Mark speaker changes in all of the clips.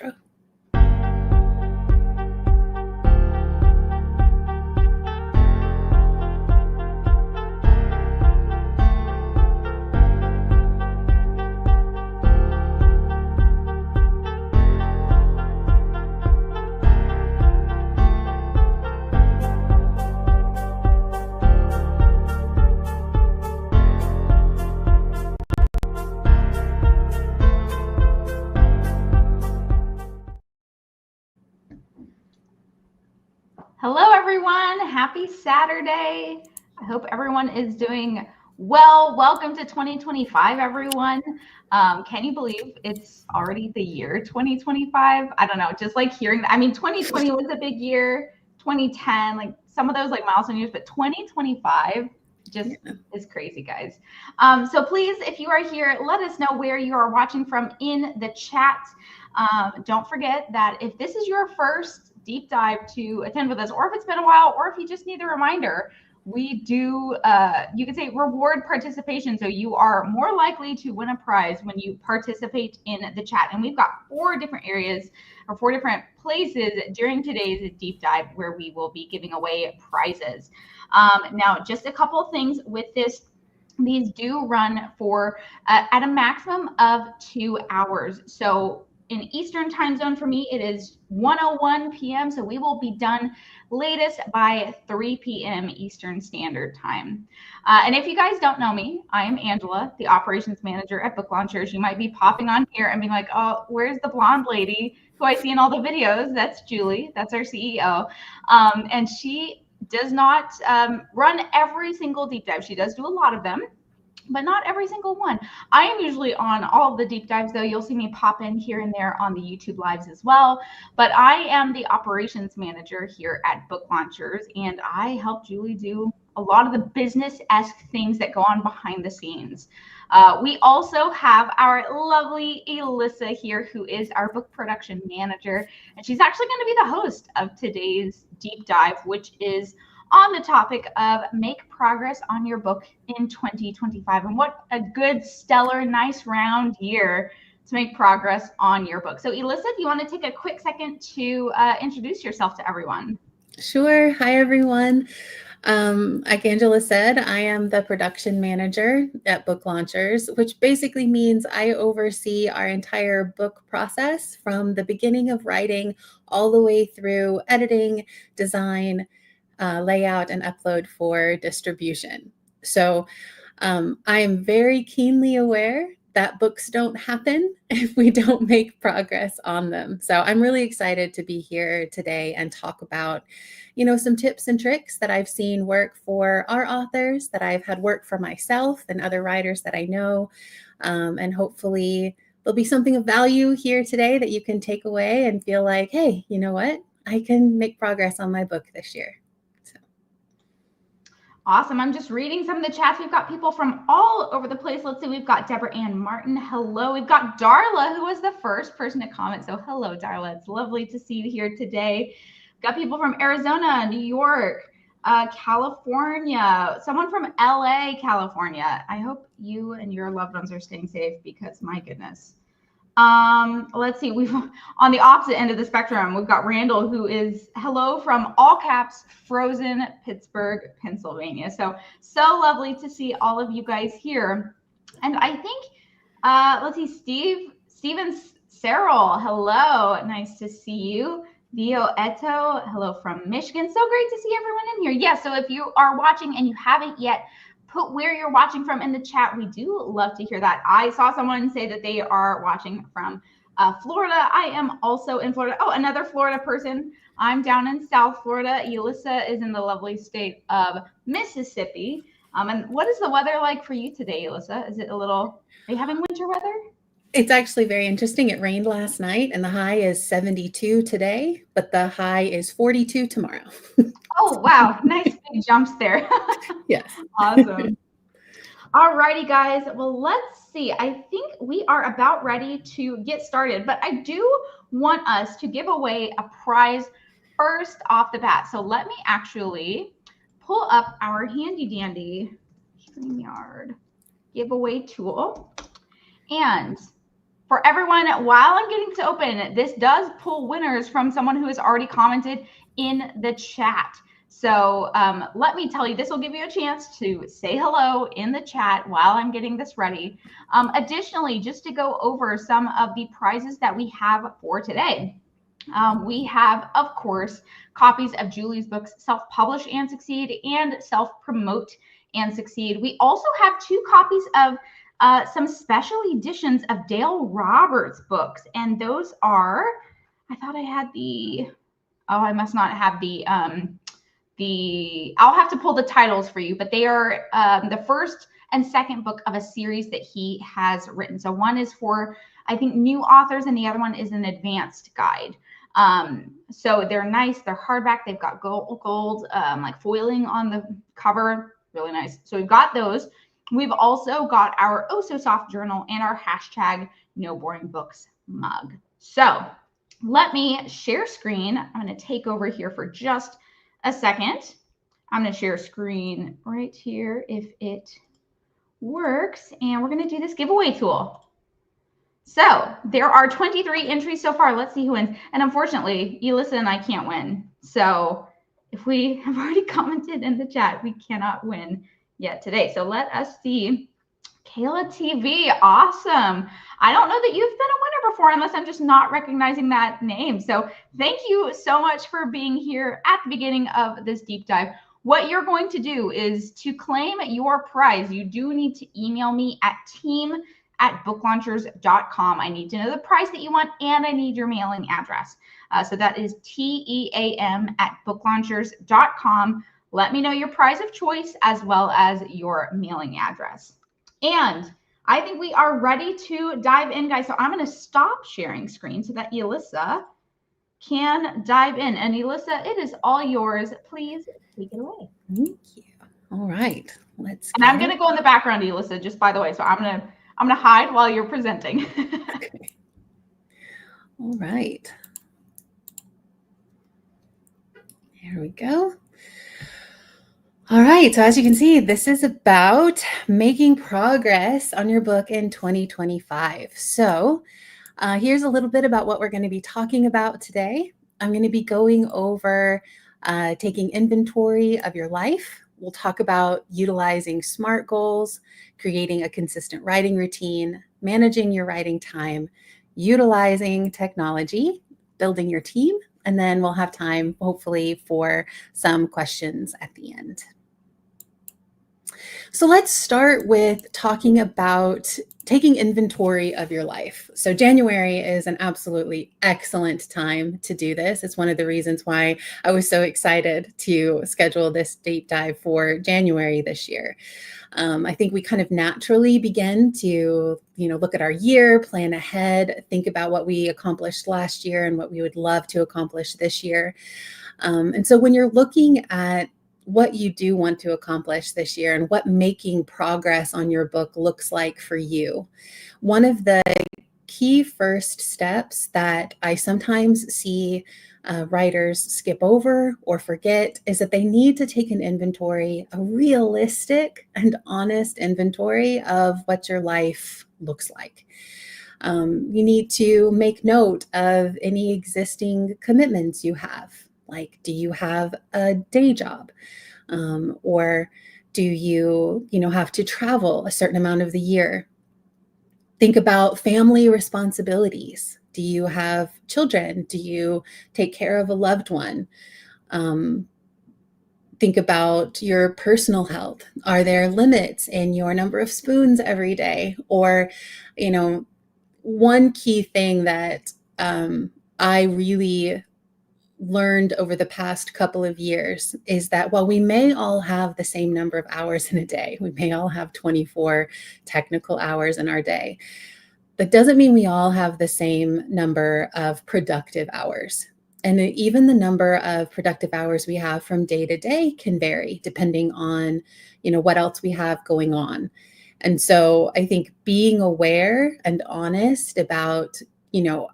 Speaker 1: intro.
Speaker 2: Hello, everyone. Happy Saturday. I hope everyone is doing well. Welcome to 2025, everyone. Can you believe it's already the year 2025? I don't know, just like hearing that. I mean, 2020 was a big year, 2010, like some of those like milestone years, but 2025 just is crazy, guys. So please, if you are here, let us know where you are watching from in the chat. Don't forget that if this is your first deep dive to attend with us, or if it's been a while, or if you just need a reminder, we do, you could say, reward participation. So you are more likely to win a prize when you participate in the chat. And we've got 4 different areas or 4 different places during today's deep dive where we will be giving away prizes. Now, just a couple things with this. These do run for at a maximum of 2 hours. So in Eastern time zone for me, it is 1:01 p.m. So we will be done latest by 3 p.m. Eastern Standard Time. And if you guys don't know me, I am Angela, the operations manager at Book Launchers. You might be popping on here and being like, oh, where's the blonde lady who I see in all the videos? That's Julie. That's our CEO. And she does not run every single deep dive. She does do a lot of them, but not every single one. I am usually on all of the deep dives, though. You'll see me pop in here and there on the YouTube lives as well. But I am the operations manager here at Book Launchers, and I help Julie do a lot of the business-esque things that go on behind the scenes. We also have our lovely Elissa here, who is our book production manager, and she's actually going to be the host of today's deep dive, which is on the topic of make progress on your book in 2025. And what a good, stellar, nice round year to make progress on your book. So Elissa, do you want to take a quick second to introduce yourself to everyone?
Speaker 1: Sure. Hi, everyone. Like Angela said, I am the production manager at Book Launchers, which basically means I oversee our entire book process from the beginning of writing all the way through editing, design, layout, and upload for distribution. So I am very keenly aware that books don't happen if we don't make progress on them. So I'm really excited to be here today and talk about, some tips and tricks that I've seen work for our authors, that I've had work for myself and other writers that I know. And hopefully there'll be something of value here today that you can take away and feel like, hey, you know what? I can make progress on my book this year.
Speaker 2: Awesome. I'm just reading some of the chats. We've got people from all over the place. Let's see. We've got Deborah Ann Martin. Hello. We've got Darla, who was the first person to comment. So hello, Darla. It's lovely to see you here today. We've got people from Arizona, New York, California, someone from LA, California. I hope you and your loved ones are staying safe because my goodness. Let's see, we've on the opposite end of the spectrum, we've got Randall, who is hello from all caps, frozen Pittsburgh, Pennsylvania. So lovely to see all of you guys here. And I think, let's see, Steven Serrell, hello, nice to see you. Vio Eto, hello from Michigan. So great to see everyone in here. Yeah, so if you are watching and you haven't yet put where you're watching from in the chat, we do love to hear that. I saw someone say that they are watching from Florida. I am also in Florida. Oh, another Florida person. I'm down in South Florida. Elissa is in the lovely state of Mississippi. And what is the weather like for you today, Elissa? Is it are you having winter weather?
Speaker 1: It's actually very interesting. It rained last night and the high is 72 today, but the high is 42 tomorrow.
Speaker 2: Oh, wow. Nice big jumps there.
Speaker 1: Yes.
Speaker 2: Awesome. All righty, guys. Well, let's see. I think we are about ready to get started, but I do want us to give away a prize first off the bat. So let me actually pull up our handy dandy StreamYard giveaway tool. And For everyone, while I'm getting to open, this does pull winners from someone who has already commented in the chat. So let me tell you, this will give you a chance to say hello in the chat while I'm getting this ready. Additionally, just to go over some of the prizes that we have for today. We have, of course, copies of Julie's books, Self-Publish and Succeed and Self-Promote and Succeed. We also have 2 copies of some special editions of Dale Roberts books. And those are, I thought I had I must not have I'll have to pull the titles for you, but they are the first and second book of a series that he has written. So one is for, I think, new authors, and the other one is an advanced guide. So they're nice. They're hardback. They've got gold like foiling on the cover. Really nice. So we've got those. We've also got our Oh So Soft journal and our hashtag No Boring Books mug. So let me share screen. I'm going to take over here for just a second. I'm going to share screen right here if it works. And we're going to do this giveaway tool. So there are 23 entries so far. Let's see who wins. And unfortunately, Elissa and I can't win. So if we have already commented in the chat, we cannot win yet today. So let us see. Kayla TV, awesome. I don't know that you've been a winner before unless I'm just not recognizing that name. So thank you so much for being here at the beginning of this deep dive. What you're going to do is to claim your prize, you do need to email me at team@booklaunchers.com. I need to know the price that you want, and I need your mailing address. So that is team@booklaunchers.com. Let me know your prize of choice as well as your mailing address. And I think we are ready to dive in, guys. So I'm going to stop sharing screen so that Elissa can dive in. And Elissa, it is all yours. Please take it away.
Speaker 1: Thank you. All right.
Speaker 2: And I'm going to go in the background, Elissa, just by the way. So I'm going to hide while you're presenting.
Speaker 1: Okay. All right. Here we go. All right, so as you can see, this is about making progress on your book in 2025. So here's a little bit about what we're going to be talking about today. I'm going to be going over taking inventory of your life. We'll talk about utilizing SMART goals, creating a consistent writing routine, managing your writing time, utilizing technology, building your team, and then we'll have time, hopefully, for some questions at the end. So let's start with talking about taking inventory of your life. So January is an absolutely excellent time to do this. It's one of the reasons why I was so excited to schedule this deep dive for January this year. I think we kind of naturally begin to, look at our year, plan ahead, think about what we accomplished last year and what we would love to accomplish this year. And so when you're looking at what you do want to accomplish this year and what making progress on your book looks like for you, one of the key first steps that I sometimes see writers skip over or forget is that they need to take an inventory, a realistic and honest inventory of what your life looks like. You need to make note of any existing commitments you have. Like, do you have a day job? Or do you, have to travel a certain amount of the year? Think about family responsibilities. Do you have children? Do you take care of a loved one? Think about your personal health. Are there limits in your number of spoons every day? Or, one key thing that I really learned over the past couple of years is that while we may all have the same number of hours in a day, we may all have 24 technical hours in our day, that doesn't mean we all have the same number of productive hours. And even the number of productive hours we have from day to day can vary depending on, what else we have going on. And so I think being aware and honest about,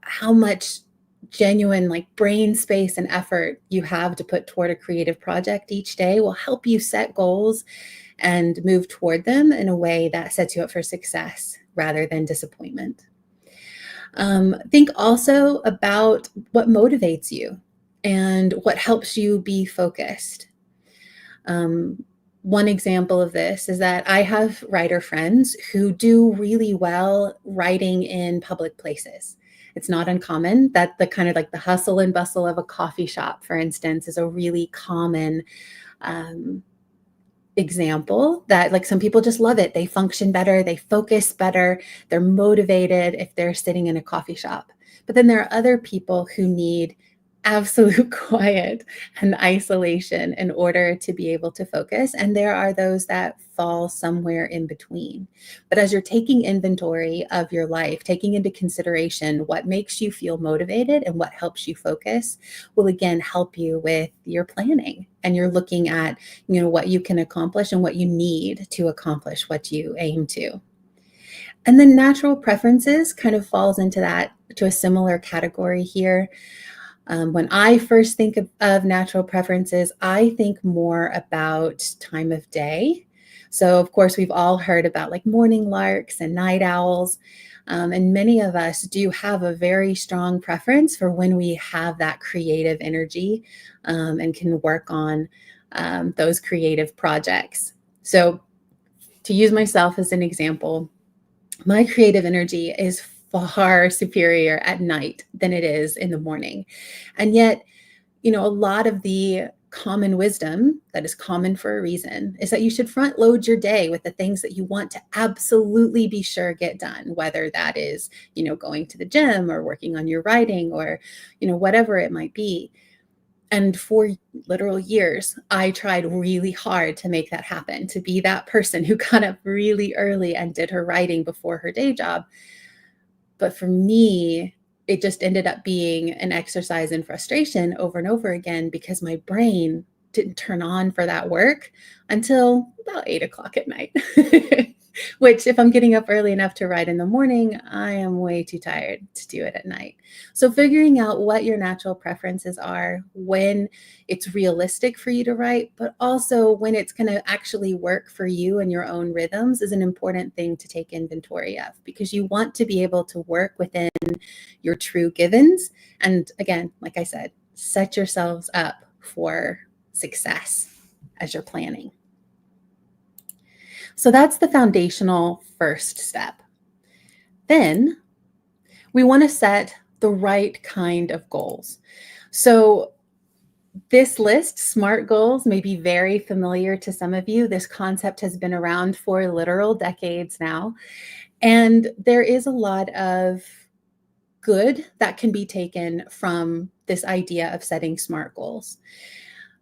Speaker 1: how much genuine brain space and effort you have to put toward a creative project each day will help you set goals and move toward them in a way that sets you up for success rather than disappointment. Think also about what motivates you and what helps you be focused. One example of this is that I have writer friends who do really well writing in public places. It's not uncommon that the kind of like the hustle and bustle of a coffee shop, for instance, is a really common example that like some people just love it. They function better, they focus better, they're motivated if they're sitting in a coffee shop. But then there are other people who need absolute quiet and isolation in order to be able to focus. And there are those that fall somewhere in between. But as you're taking inventory of your life, taking into consideration what makes you feel motivated and what helps you focus will again help you with your planning. And you're looking at, what you can accomplish and what you need to accomplish what you aim to. And then natural preferences kind of falls into that, to a similar category here. When I first think of natural preferences, I think more about time of day. So, of course, we've all heard about like morning larks and night owls. And many of us do have a very strong preference for when we have that creative energy and can work on those creative projects. So, to use myself as an example, my creative energy is far superior at night than it is in the morning. And yet, a lot of the common wisdom that is common for a reason is that you should front load your day with the things that you want to absolutely be sure get done, whether that is, going to the gym or working on your writing or, whatever it might be. And for literal years, I tried really hard to make that happen, to be that person who got up really early and did her writing before her day job. But for me, it just ended up being an exercise in frustration over and over again because my brain didn't turn on for that work until about 8 o'clock at night. Which, if I'm getting up early enough to write in the morning, I am way too tired to do it at night. So figuring out what your natural preferences are, when it's realistic for you to write, but also when it's going to actually work for you and your own rhythms is an important thing to take inventory of, because you want to be able to work within your true givens. And again, like I said, set yourselves up for success as you're planning. So that's the foundational first step. Then we want to set the right kind of goals. So this list, SMART goals, may be very familiar to some of you. This concept has been around for literal decades now. And there is a lot of good that can be taken from this idea of setting SMART goals.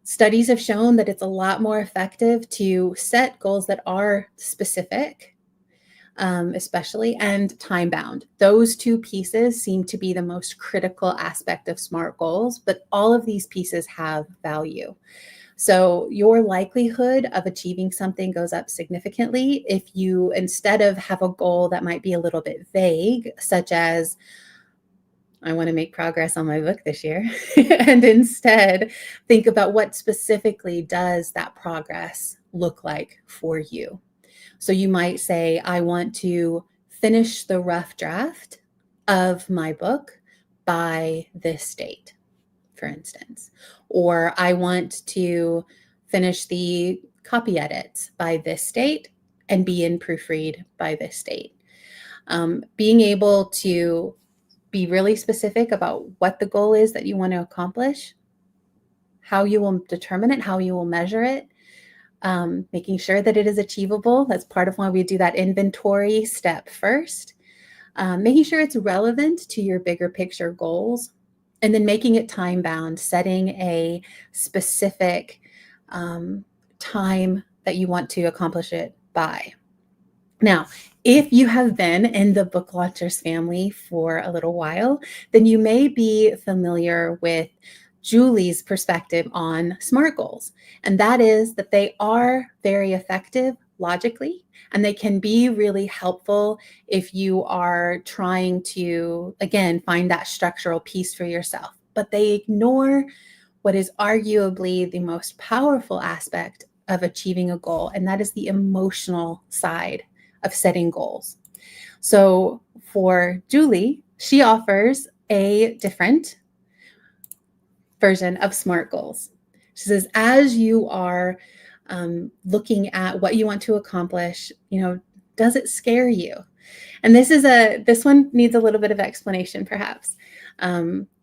Speaker 1: Studies have shown that it's a lot more effective to set goals that are specific, especially, and time-bound. Those two pieces seem to be the most critical aspect of SMART goals, but all of these pieces have value. So your likelihood of achieving something goes up significantly if you, instead of have a goal that might be a little bit vague, such as, I want to make progress on my book this year, and instead think about what specifically does that progress look like for you. So you might say, I want to finish the rough draft of my book by this date, for instance, or I want to finish the copy edits by this date and be in proofread by this date. Being able to be really specific about what the goal is that you want to accomplish, how you will determine it, how you will measure it, making sure that it is achievable. That's part of why we do that inventory step first. Making sure it's relevant to your bigger picture goals, and then making it time bound, setting a specific time that you want to accomplish it by. Now, if you have been in the Book Launchers family for a little while, then you may be familiar with Julie's perspective on SMART goals. And that is that they are very effective logically, and they can be really helpful if you are trying to, again, find that structural piece for yourself. But they ignore what is arguably the most powerful aspect of achieving a goal, and that is the emotional side of setting goals. So for Julie, she offers a different version of SMART goals. She says, as you are looking at what you want to accomplish, does it scare you? And this one needs a little bit of explanation, perhaps.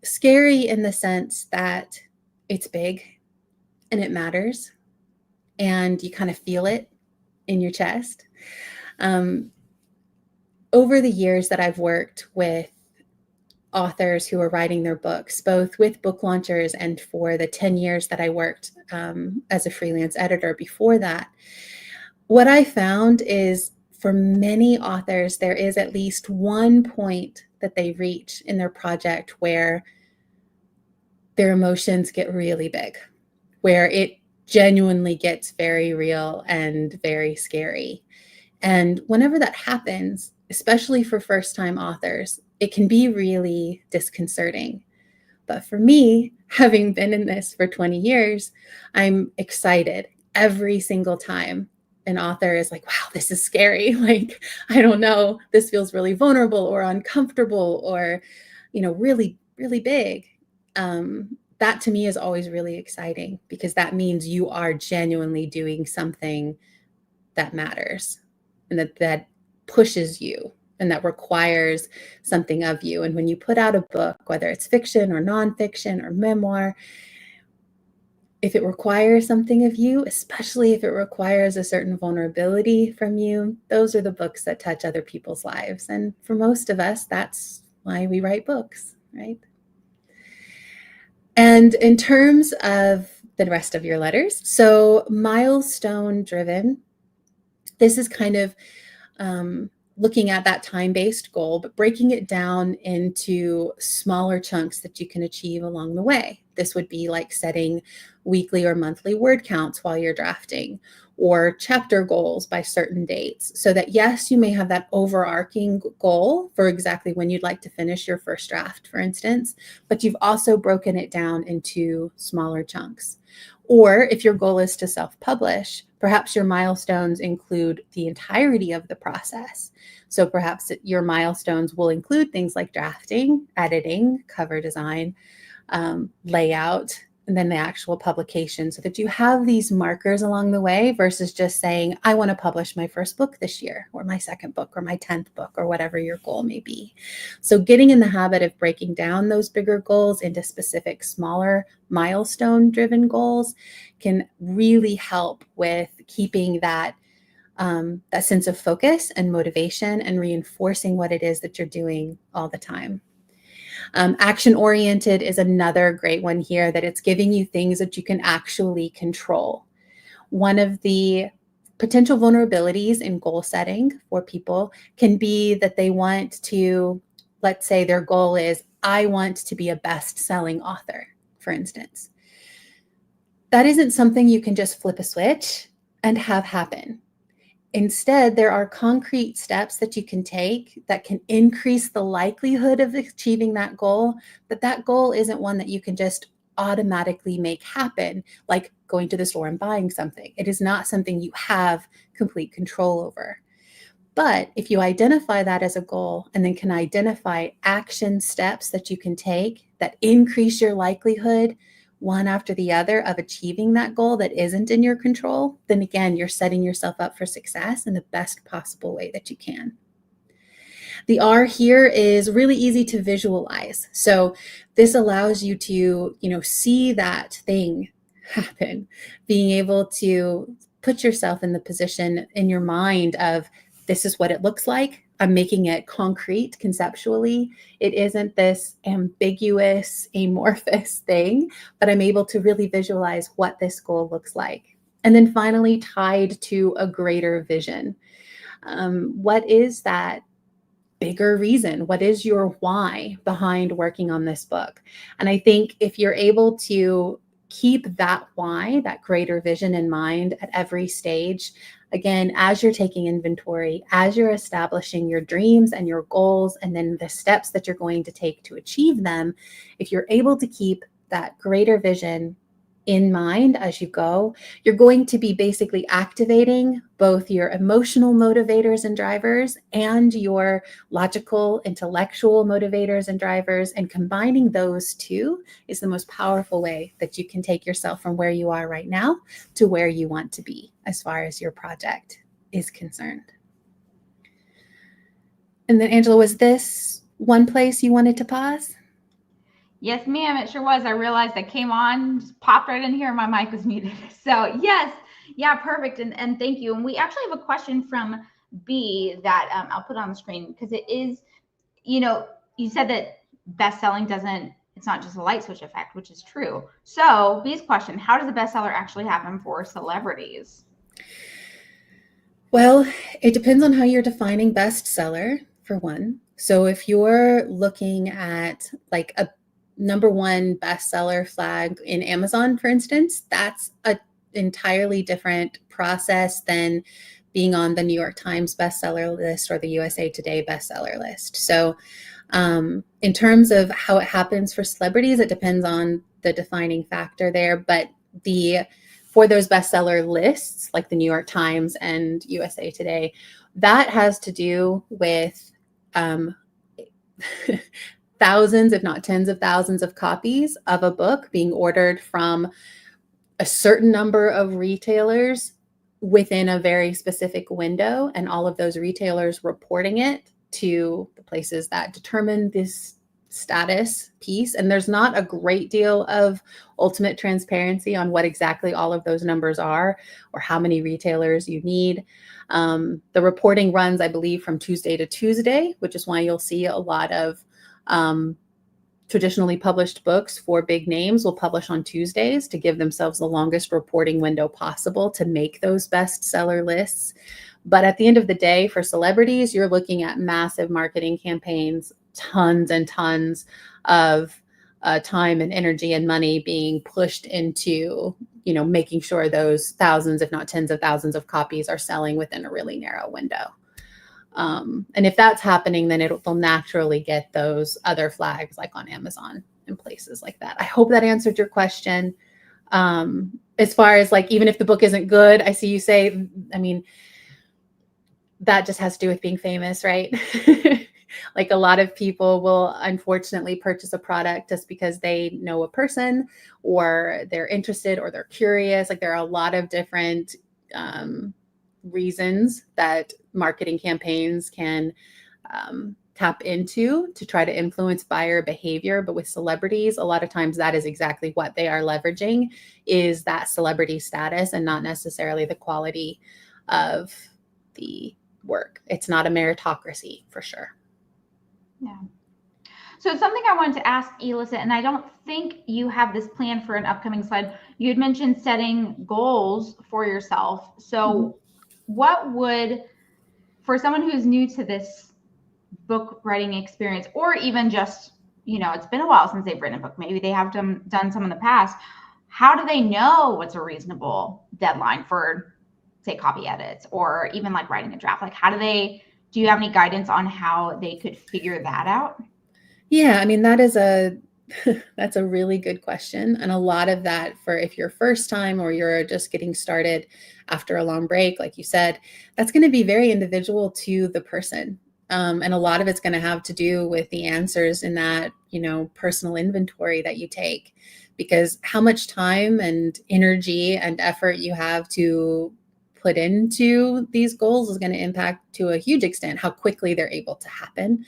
Speaker 1: Scary in the sense that it's big and it matters, and you kind of feel it in your chest. Over the years that I've worked with authors who are writing their books, both with book launchers and for the 10 years that I worked as a freelance editor before that, what I found is for many authors, there is at least one point that they reach in their project where their emotions get really big, where it genuinely gets very real and very scary. And whenever that happens, especially for first-time authors, it can be really disconcerting. But for me, having been in this for 20 years, I'm excited every single time an author is like, wow, this is scary. Like, I don't know, this feels really vulnerable or uncomfortable or, really, really big. That to me is always really exciting because that means you are genuinely doing something that matters and that pushes you and that requires something of you. And when you put out a book, whether it's fiction or nonfiction or memoir, if it requires something of you, especially if it requires a certain vulnerability from you, those are the books that touch other people's lives. And for most of us, that's why we write books, right? And in terms of the rest of your letters, so milestone driven, this is kind of looking at that time-based goal, but breaking it down into smaller chunks that you can achieve along the way. This would be like setting weekly or monthly word counts while you're drafting, or chapter goals by certain dates, so that yes, you may have that overarching goal for exactly when you'd like to finish your first draft, for instance, but you've also broken it down into smaller chunks. Or if your goal is to self-publish, perhaps your milestones include the entirety of the process. So perhaps your milestones will include things like drafting, editing, cover design, layout, and then the actual publication, so that you have these markers along the way versus just saying, I want to publish my first book this year, or my second book, or my 10th book, or whatever your goal may be. So getting in the habit of breaking down those bigger goals into specific, smaller, milestone-driven goals can really help with keeping that sense of focus and motivation and reinforcing what it is that you're doing all the time. Action-oriented is another great one here, that it's giving you things that you can actually control. One of the potential vulnerabilities in goal setting for people can be that they want to, let's say their goal is, I want to be a best-selling author, for instance. That isn't something you can just flip a switch and have happen. Instead, there are concrete steps that you can take that can increase the likelihood of achieving that goal, but that goal isn't one that you can just automatically make happen, like going to the store and buying something. It is not something you have complete control over. But if you identify that as a goal and then can identify action steps that you can take that increase your likelihood one after the other of achieving that goal that isn't in your control, then again, you're setting yourself up for success in the best possible way that you can. The R here is really easy to visualize. So this allows you to, see that thing happen, being able to put yourself in the position in your mind of, this is what it looks like. I'm making it concrete conceptually. It isn't this ambiguous, amorphous thing, but I'm able to really visualize what this goal looks like. And then finally, tied to a greater vision. What is that bigger reason? What is your why behind working on this book? And I think if you're able to keep that why, that greater vision in mind at every stage, again, as you're taking inventory, as you're establishing your dreams and your goals, and then the steps that you're going to take to achieve them, if you're able to keep that greater vision in mind as you go. You're going to be basically activating both your emotional motivators and drivers and your logical, intellectual motivators and drivers. And combining those two is the most powerful way that you can take yourself from where you are right now to where you want to be as far as your project is concerned. And then, Angela, was this one place you wanted to pause?
Speaker 2: Yes, ma'am, it sure was. I realized I came on, just popped right in here, and my mic was muted. So yes, yeah, perfect. And thank you. And we actually have a question from B that I'll put on the screen because it is, you said that best-selling doesn't, it's not just a light switch effect, which is true. So B's question, how does a bestseller actually happen for celebrities?
Speaker 1: Well, it depends on how you're defining bestseller, for one. So if you're looking at like a number one bestseller flag in Amazon, for instance, that's an entirely different process than being on the New York Times bestseller list or the USA Today bestseller list. So in terms of how it happens for celebrities, it depends on the defining factor there. But for those bestseller lists, like the New York Times and USA Today, that has to do with thousands, if not tens of thousands of copies of a book being ordered from a certain number of retailers within a very specific window, and all of those retailers reporting it to the places that determine this status piece. And there's not a great deal of ultimate transparency on what exactly all of those numbers are or how many retailers you need. The reporting runs, I believe, from Tuesday to Tuesday, which is why you'll see a lot of traditionally published books for big names will publish on Tuesdays to give themselves the longest reporting window possible to make those bestseller lists. But at the end of the day, for celebrities, you're looking at massive marketing campaigns, tons and tons of time and energy and money being pushed into, making sure those thousands, if not tens of thousands of copies are selling within a really narrow window. And if that's happening, then they'll naturally get those other flags like on Amazon and places like that. I hope that answered your question. As far as like, even if the book isn't good, I see you say, I mean, that just has to do with being famous, right? Like a lot of people will unfortunately purchase a product just because they know a person or they're interested or they're curious. Like there are a lot of different reasons that marketing campaigns can tap into to try to influence buyer behavior. But with celebrities, a lot of times that is exactly what they are leveraging, is that celebrity status and not necessarily the quality of the work. It's not a meritocracy for sure.
Speaker 2: Yeah. So something I wanted to ask Elissa, and I don't think you have this planned for an upcoming slide. You had mentioned setting goals for yourself. So what would, for someone who's new to this book writing experience, or even just, it's been a while since they've written a book, maybe they have done some in the past, how do they know what's a reasonable deadline for, say, copy edits or even like writing a draft? Like do you have any guidance on how they could figure that out?
Speaker 1: Yeah, I mean, that's a really good question. And a lot of that, for if you're first time or you're just getting started after a long break, like you said, that's going to be very individual to the person. And a lot of it's going to have to do with the answers in that, personal inventory that you take, because how much time and energy and effort you have to put into these goals is going to impact to a huge extent how quickly they're able to happen.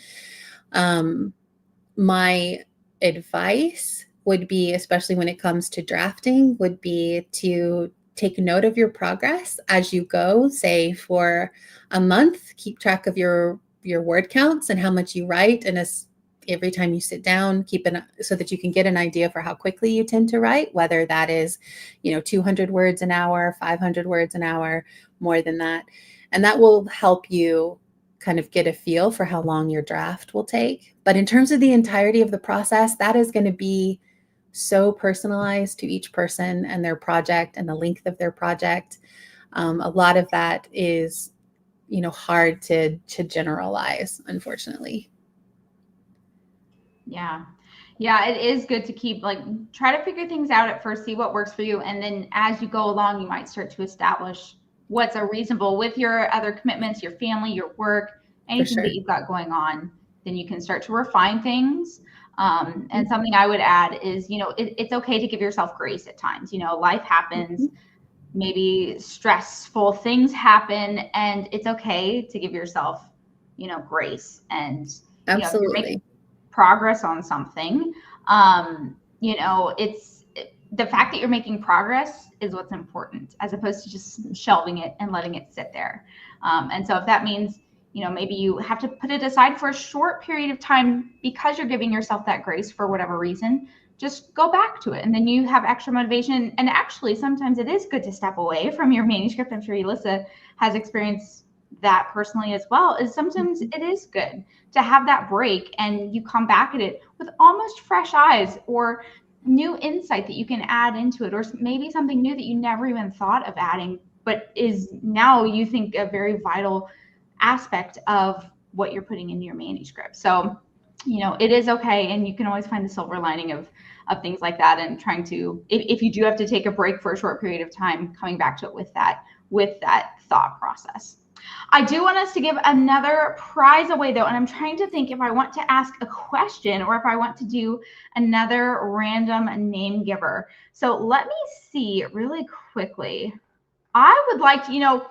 Speaker 1: My advice would be, especially when it comes to drafting, would be to take note of your progress as you go. Say for a month, keep track of your word counts and how much you write. And every time you sit down, keep it so that you can get an idea for how quickly you tend to write, whether that is, 200 words an hour, 500 words an hour, more than that. And that will help you kind of get a feel for how long your draft will take. But in terms of the entirety of the process, that is going to be so personalized to each person and their project and the length of their project. A lot of that is, hard to generalize, unfortunately.
Speaker 2: Yeah. Yeah, it is good to keep try to figure things out at first, see what works for you. And then as you go along, you might start to establish what's a reasonable with your other commitments, your family, your work, anything that you've got going on. Then you can start to refine things. And something I would add is, it's okay to give yourself grace at times. Life happens, maybe stressful things happen, and it's okay to give yourself, grace. And, if you're making progress on something, it's the fact that you're making progress is what's important, as opposed to just shelving it and letting it sit there. And so if that means, maybe you have to put it aside for a short period of time because you're giving yourself that grace for whatever reason, just go back to it. And then you have extra motivation. And actually, sometimes it is good to step away from your manuscript. I'm sure Elissa has experienced that personally as well. Is sometimes it is good to have that break and you come back at it with almost fresh eyes or new insight that you can add into it, or maybe something new that you never even thought of adding, but is now you think a very vital aspect of what you're putting into your manuscript. So, it is okay. And you can always find the silver lining of things like that, and trying to, if you do have to take a break for a short period of time, coming back to it with that thought process. I do want us to give another prize away though, and I'm trying to think if I want to ask a question or if I want to do another random name giver. So let me see really quickly. I would like to,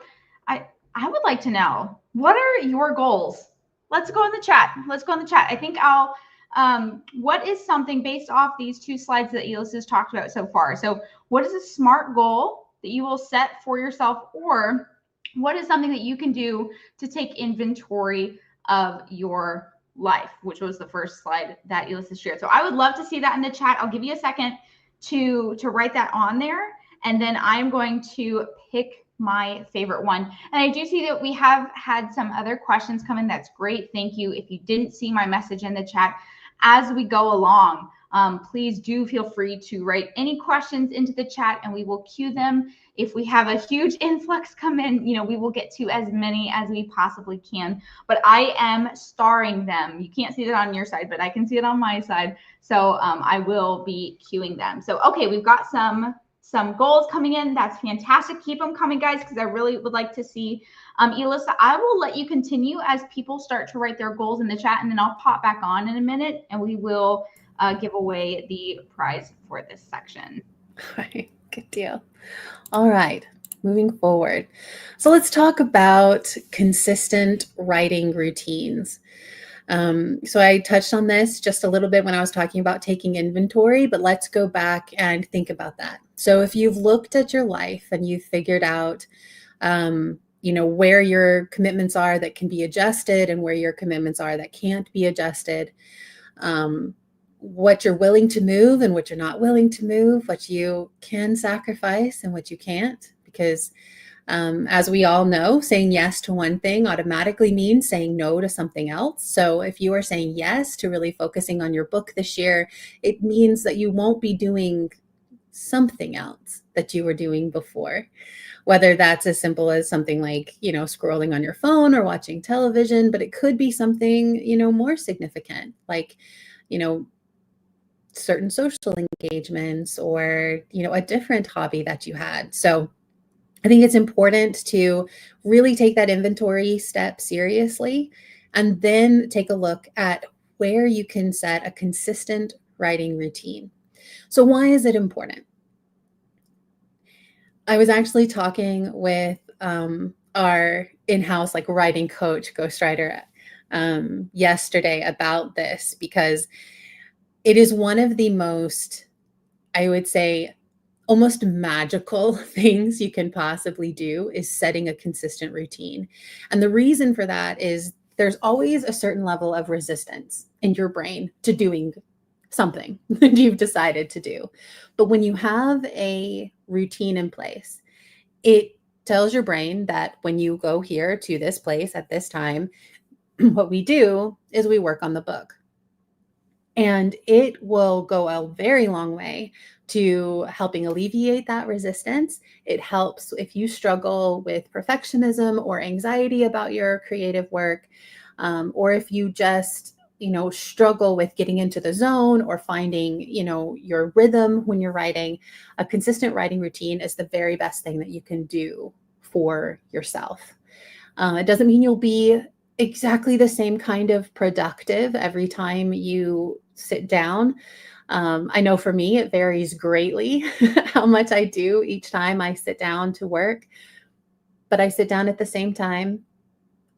Speaker 2: I would like to know, what are your goals? Let's go in the chat. I think what is something based off these two slides that Elissa has talked about so far? So what is a SMART goal that you will set for yourself, or what is something that you can do to take inventory of your life, which was the first slide that Elissa shared. So I would love to see that in the chat. I'll give you a second to write that on there, and then I'm going to pick my favorite one. And I do see that we have had some other questions come in. That's great. Thank you. If you didn't see my message in the chat, as we go along, please do feel free to write any questions into the chat and we will queue them. If we have a huge influx come in, we will get to as many as we possibly can. But I am starring them. You can't see that on your side, but I can see it on my side. So I will be queuing them. So, okay, we've got some goals coming in. That's fantastic. Keep them coming, guys, because I really would like to see. Elissa, I will let you continue as people start to write their goals in the chat, and then I'll pop back on in a minute and we will give away the prize for this section.
Speaker 1: All right, good deal. All right, moving forward. So let's talk about consistent writing routines. So I touched on this just a little bit when I was talking about taking inventory, but let's go back and think about that. So if you've looked at your life and you've figured out, where your commitments are that can be adjusted and where your commitments are that can't be adjusted, what you're willing to move and what you're not willing to move, what you can sacrifice and what you can't, because as we all know, saying yes to one thing automatically means saying no to something else. So if you are saying yes to really focusing on your book this year, it means that you won't be doing something else that you were doing before, whether that's as simple as something like, scrolling on your phone or watching television, but it could be something, more significant, like, certain social engagements or, a different hobby that you had. So I think it's important to really take that inventory step seriously and then take a look at where you can set a consistent writing routine. So why is it important? I was actually talking with our in-house writing coach, ghostwriter, yesterday about this, because it is one of the most, I would say, almost magical things you can possibly do is setting a consistent routine. And the reason for that is there's always a certain level of resistance in your brain to doing something that you've decided to do. But when you have a routine in place, it tells your brain that when you go here to this place at this time, what we do is we work on the book. And it will go a very long way to helping alleviate that resistance. It helps if you struggle with perfectionism or anxiety about your creative work, or if you just, struggle with getting into the zone or finding, your rhythm when you're writing, a consistent writing routine is the very best thing that you can do for yourself. It doesn't mean you'll be exactly the same kind of productive every time you sit down. I know for me, it varies greatly how much I do each time I sit down to work, but I sit down at the same time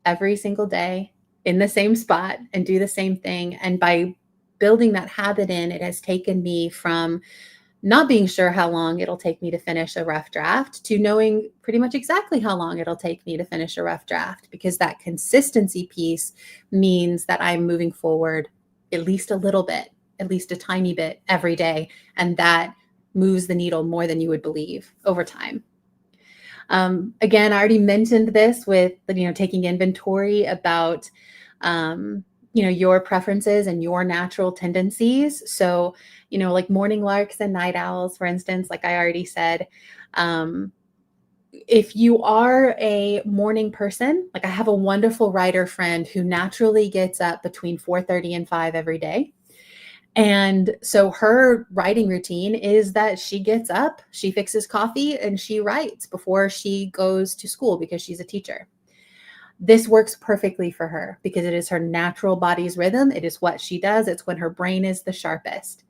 Speaker 1: every single day in the same spot and do the same thing. And by building that habit in, it has taken me from not being sure how long it'll take me to finish a rough draft to knowing pretty much exactly how long it'll take me to finish a rough draft, because that consistency piece means that I'm moving forward at least a little bit, at least a tiny bit every day. And that moves the needle more than you would believe over time. Again, I already mentioned this with, taking inventory about, your preferences and your natural tendencies. So, like morning larks and night owls, for instance, like I already said, if you are a morning person, like I have a wonderful writer friend who naturally gets up between 4:30 and 5 every day. And so her writing routine is that she gets up, she fixes coffee, and she writes before she goes to school because she's a teacher. This works perfectly for her because it is her natural body's rhythm. It is what she does. It's when her brain is the sharpest.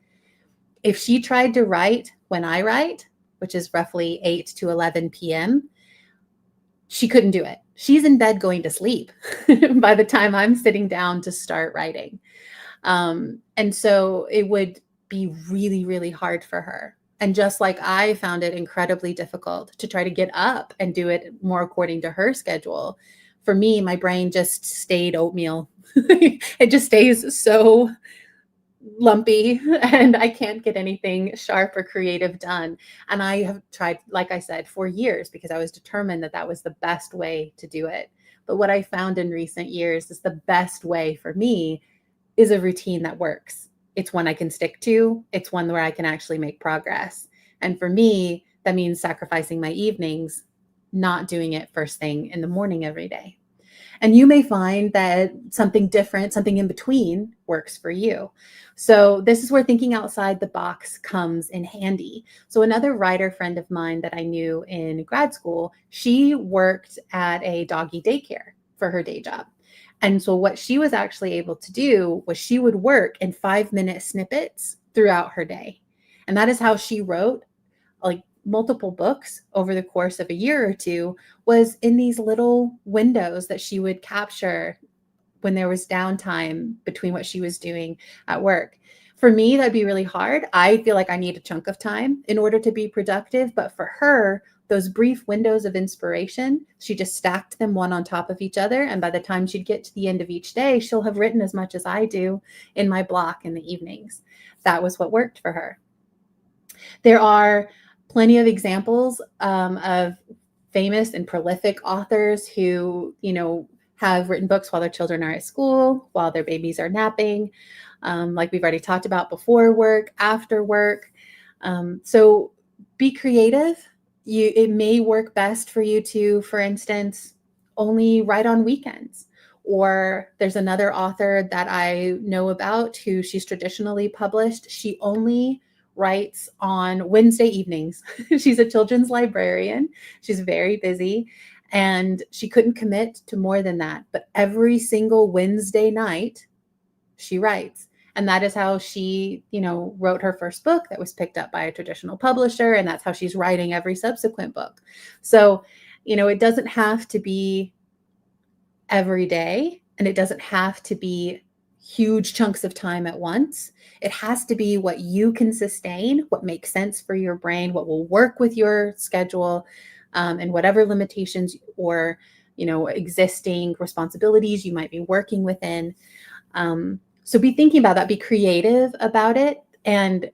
Speaker 1: If she tried to write when I write, which is roughly 8 to 11 p.m., she couldn't do it. She's in bed going to sleep by the time I'm sitting down to start writing. And so it would be really, really hard for her. And just like I found it incredibly difficult to try to get up and do it more according to her schedule, for me, my brain just stayed oatmeal. It just stays so lumpy and I can't get anything sharp or creative done. And I have tried, like I said, for years because I was determined that that was the best way to do it. But what I found in recent years is the best way for me is a routine that works. It's one I can stick to. It's one where I can actually make progress. And for me, that means sacrificing my evenings, not doing it first thing in the morning every day. And you may find that something different, something in between works for you. So this is where thinking outside the box comes in handy. So another writer friend of mine that I knew in grad school, she worked at a doggy daycare for her day job. And so what she was actually able to do was she would work in 5-minute snippets throughout her day. And that is how she wrote like multiple books over the course of a year or two, was in these little windows that she would capture when there was downtime between what she was doing at work. For me, that'd be really hard. I feel like I need a chunk of time in order to be productive. But for her, those brief windows of inspiration, she just stacked them one on top of each other. And by the time she'd get to the end of each day, she'll have written as much as I do in my block in the evenings. That was what worked for her. There are plenty of examples of famous and prolific authors who, have written books while their children are at school, while their babies are napping, like we've already talked about, before work, after work. So be creative. It may work best for you to, for instance, only write on weekends. Or there's another author that I know about who she's traditionally published. She only writes on Wednesday evenings. She's a children's librarian. She's very busy and she couldn't commit to more than that. But every single Wednesday night, she writes. And that is how she, wrote her first book that was picked up by a traditional publisher. And that's how she's writing every subsequent book. So, it doesn't have to be every day, and it doesn't have to be huge chunks of time at once. It has to be what you can sustain, what makes sense for your brain, what will work with your schedule, and whatever limitations or, existing responsibilities you might be working within. So be thinking about that, be creative about it. And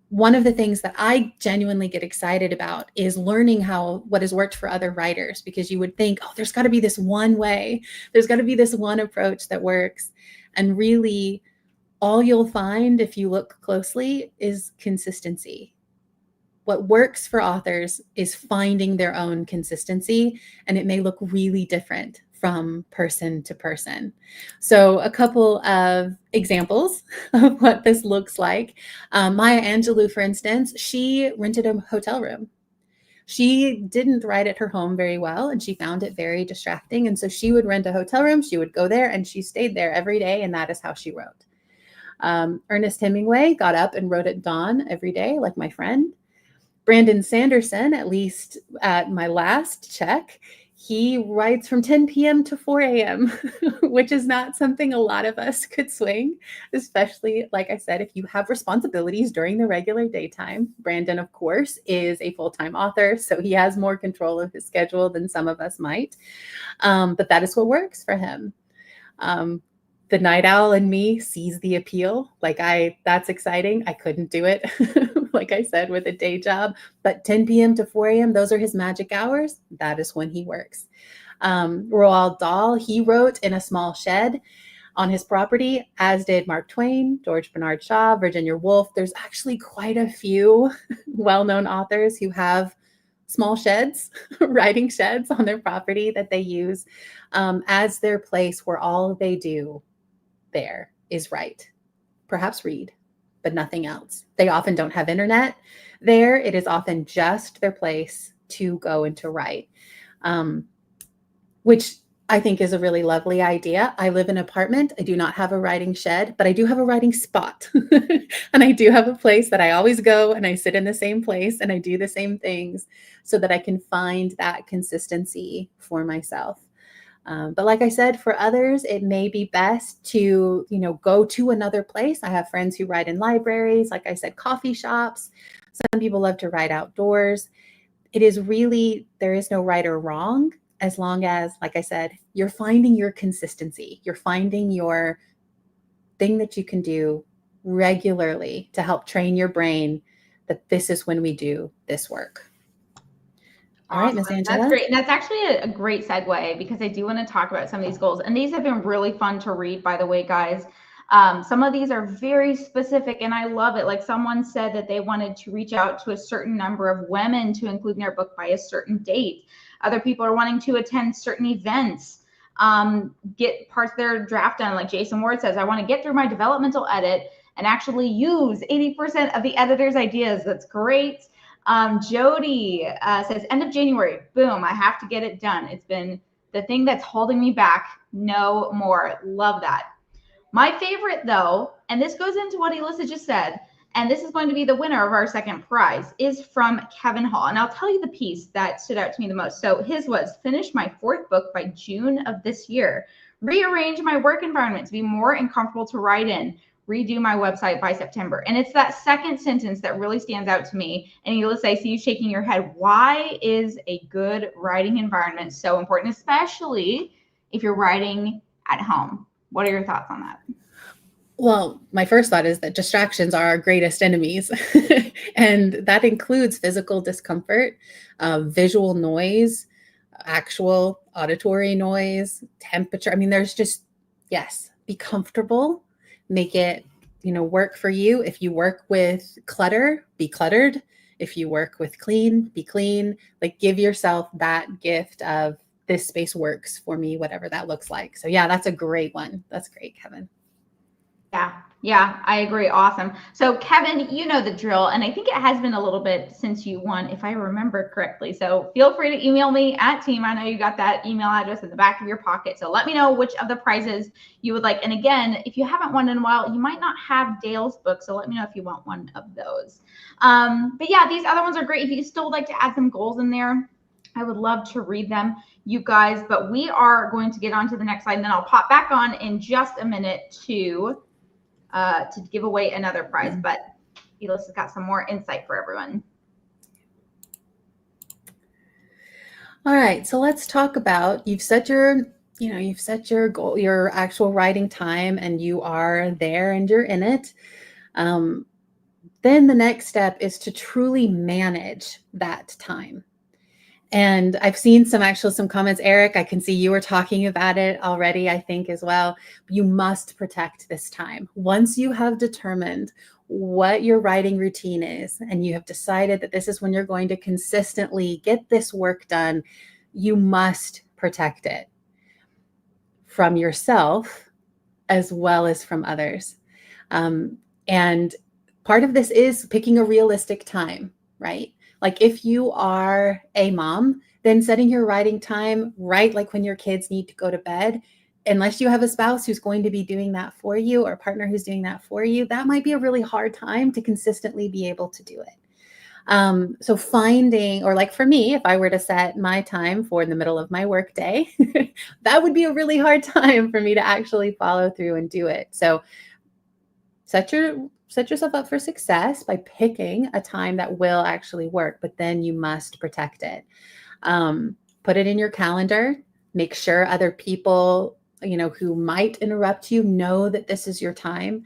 Speaker 1: one of the things that I genuinely get excited about is learning what has worked for other writers, because you would think, oh, there's got to be this one way, there's got to be this one approach that works. And really, all you'll find if you look closely is consistency. What works for authors is finding their own consistency, and it may look really different from person to person. So a couple of examples of what this looks like. Maya Angelou, for instance, she rented a hotel room. She didn't write at her home very well, and she found it very distracting. And so she would rent a hotel room, she would go there, and she stayed there every day, and that is how she wrote. Ernest Hemingway got up and wrote at dawn every day, like my friend. Brandon Sanderson, at least at my last check, he writes from 10 p.m. to 4 a.m., which is not something a lot of us could swing, especially, like I said, if you have responsibilities during the regular daytime. Brandon, of course, is a full-time author, so he has more control of his schedule than some of us might. But that is what works for him. The night owl in me sees the appeal. That's exciting. I couldn't do it, like I said, with a day job, but 10 p.m. to 4 a.m., those are his magic hours. That is when he works. Roald Dahl, he wrote in a small shed on his property, as did Mark Twain, George Bernard Shaw, Virginia Woolf. There's actually quite a few well-known authors who have small sheds, writing sheds on their property that they use as their place where all they do there is write, perhaps read, but nothing else. They often don't have internet there. It is often just their place to go and to write, which I think is a really lovely idea. I live in an apartment. I do not have a writing shed, but I do have a writing spot. And I do have a place that I always go, and I sit in the same place and I do the same things so that I can find that consistency for myself. But like I said, for others, it may be best to, go to another place. I have friends who write in libraries, like I said, coffee shops. Some people love to write outdoors. There is no right or wrong, as long as, like I said, you're finding your consistency. You're finding your thing that you can do regularly to help train your brain that this is when we do this work. All right, Miss Angela.
Speaker 2: That's great. And that's actually a great segue, because I do want to talk about some of these goals. And these have been really fun to read, by the way, guys. Some of these are very specific, and I love it. Like someone said that they wanted to reach out to a certain number of women to include in their book by a certain date. Other people are wanting to attend certain events, get parts of their draft done. Like Jason Ward says, I want to get through my developmental edit and actually use 80% of the editor's ideas. That's great. Jody says, end of January, boom, I have to get it done. It's been the thing that's holding me back. No more. Love that. My favorite, though, and this goes into what Elissa just said, and this is going to be the winner of our second prize, is from Kevin Hall. And I'll tell you the piece that stood out to me the most. So his was, finish my 4th book by June of this year, rearrange my work environment to be more and comfortable to write in, redo my website by September. And it's that second sentence that really stands out to me. And Elissa, I see you shaking your head. Why is a good writing environment so important, especially if you're writing at home? What are your thoughts on that?
Speaker 1: Well, my first thought is that distractions are our greatest enemies. And that includes physical discomfort, visual noise, actual auditory noise, temperature. I mean, yes, be comfortable. Make it, work for you. If you work with clutter, be cluttered. If you work with clean, be clean. Like, give yourself that gift of, this space works for me, whatever that looks like. So yeah, that's a great one. That's great, Kevin.
Speaker 2: Yeah, I agree. Awesome. So Kevin, you know the drill, and I think it has been a little bit since you won, if I remember correctly. So feel free to email me at team. I know you got that email address in the back of your pocket. So let me know which of the prizes you would like. And again, if you haven't won in a while, you might not have Dale's book. So let me know if you want one of those. But yeah, these other ones are great. If you still would like to add some goals in there, I would love to read them, you guys. But we are going to get on to the next slide, and then I'll pop back on in just a minute to give away another prize. But Elissa's got some more insight for everyone.
Speaker 1: All right, so let's talk about, you've set your goal, your actual writing time, and you are there and you're in it. Then the next step is to truly manage that time. And I've seen some comments. Eric, I can see you were talking about it already, I think, as well. You must protect this time. Once you have determined what your writing routine is, and you have decided that this is when you're going to consistently get this work done, you must protect it. from yourself as well as from others. And part of this is picking a realistic time, right? Like if you are a mom, then setting your writing time right like when your kids need to go to bed, unless you have a spouse who's going to be doing that for you or a partner who's doing that for you, that might be a really hard time to consistently be able to do it. So finding, or like for me, if I were to set my time for in the middle of my work day, that would be a really hard time for me to actually follow through and do it. So set yourself up for success by picking a time that will actually work, but then you must protect it. Put it in your calendar. Make sure other people, who might interrupt you know that this is your time,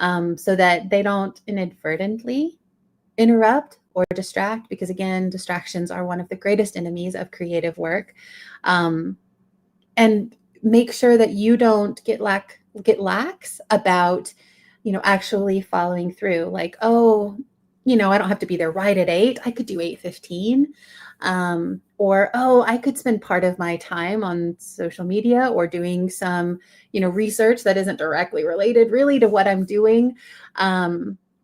Speaker 1: so that they don't inadvertently interrupt or distract, because again, distractions are one of the greatest enemies of creative work. And make sure that you don't get lax about, actually following through. Like, oh, I don't have to be there right at 8. I could do 8:15. Or, oh, I could spend part of my time on social media or doing some, research that isn't directly related really to what I'm doing.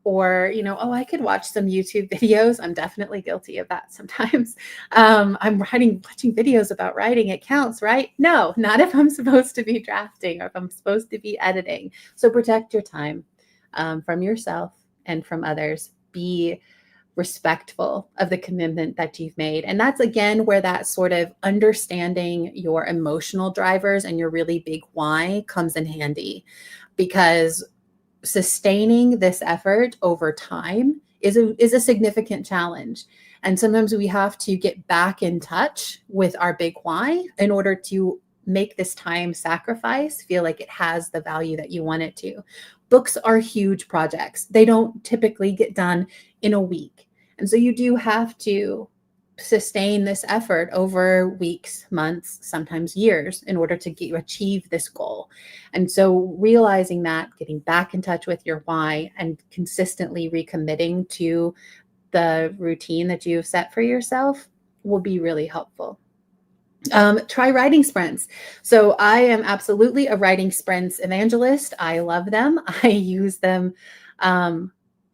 Speaker 1: Or, oh, I could watch some YouTube videos. I'm definitely guilty of that sometimes. I'm watching videos about writing. It counts, right? No, not if I'm supposed to be drafting or if I'm supposed to be editing. So protect your time from yourself and from others. Be respectful of the commitment that you've made. And that's again where that sort of understanding your emotional drivers and your really big why comes in handy, because sustaining this effort over time is a significant challenge. And sometimes we have to get back in touch with our big why in order to make this time sacrifice feel like it has the value that you want it to. Books are huge projects. They don't typically get done in a week. And so you do have to sustain this effort over weeks, months, sometimes years in order to achieve this goal. And so realizing that, getting back in touch with your why and consistently recommitting to the routine that you've set for yourself will be really helpful. Try writing sprints. So I am absolutely a writing sprints evangelist. I love them. I use them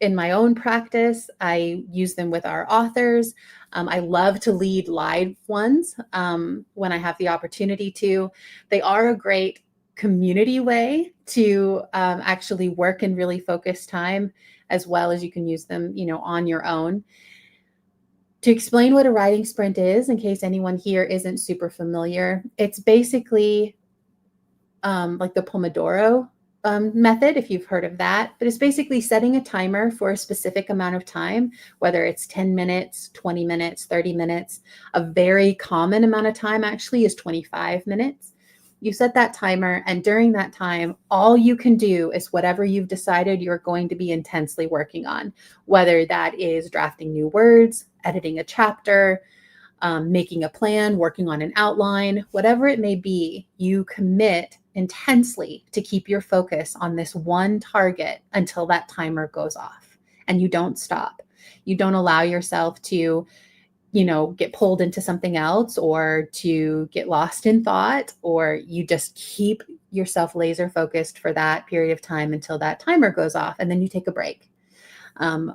Speaker 1: in my own practice. I use them with our authors. I love to lead live ones when I have the opportunity to. They are a great community way to actually work in really focused time, as well as you can use them, on your own. To explain what a writing sprint is, in case anyone here isn't super familiar, it's basically like the Pomodoro method, if you've heard of that. But it's basically setting a timer for a specific amount of time, whether it's 10 minutes, 20 minutes, 30 minutes. A very common amount of time actually is 25 minutes. You set that timer, and during that time, all you can do is whatever you've decided you're going to be intensely working on, whether that is drafting new words, editing a chapter, making a plan, working on an outline, whatever it may be. You commit intensely to keep your focus on this one target until that timer goes off, and you don't stop. You don't allow yourself to get pulled into something else or to get lost in thought, or you just keep yourself laser focused for that period of time until that timer goes off, and then you take a break.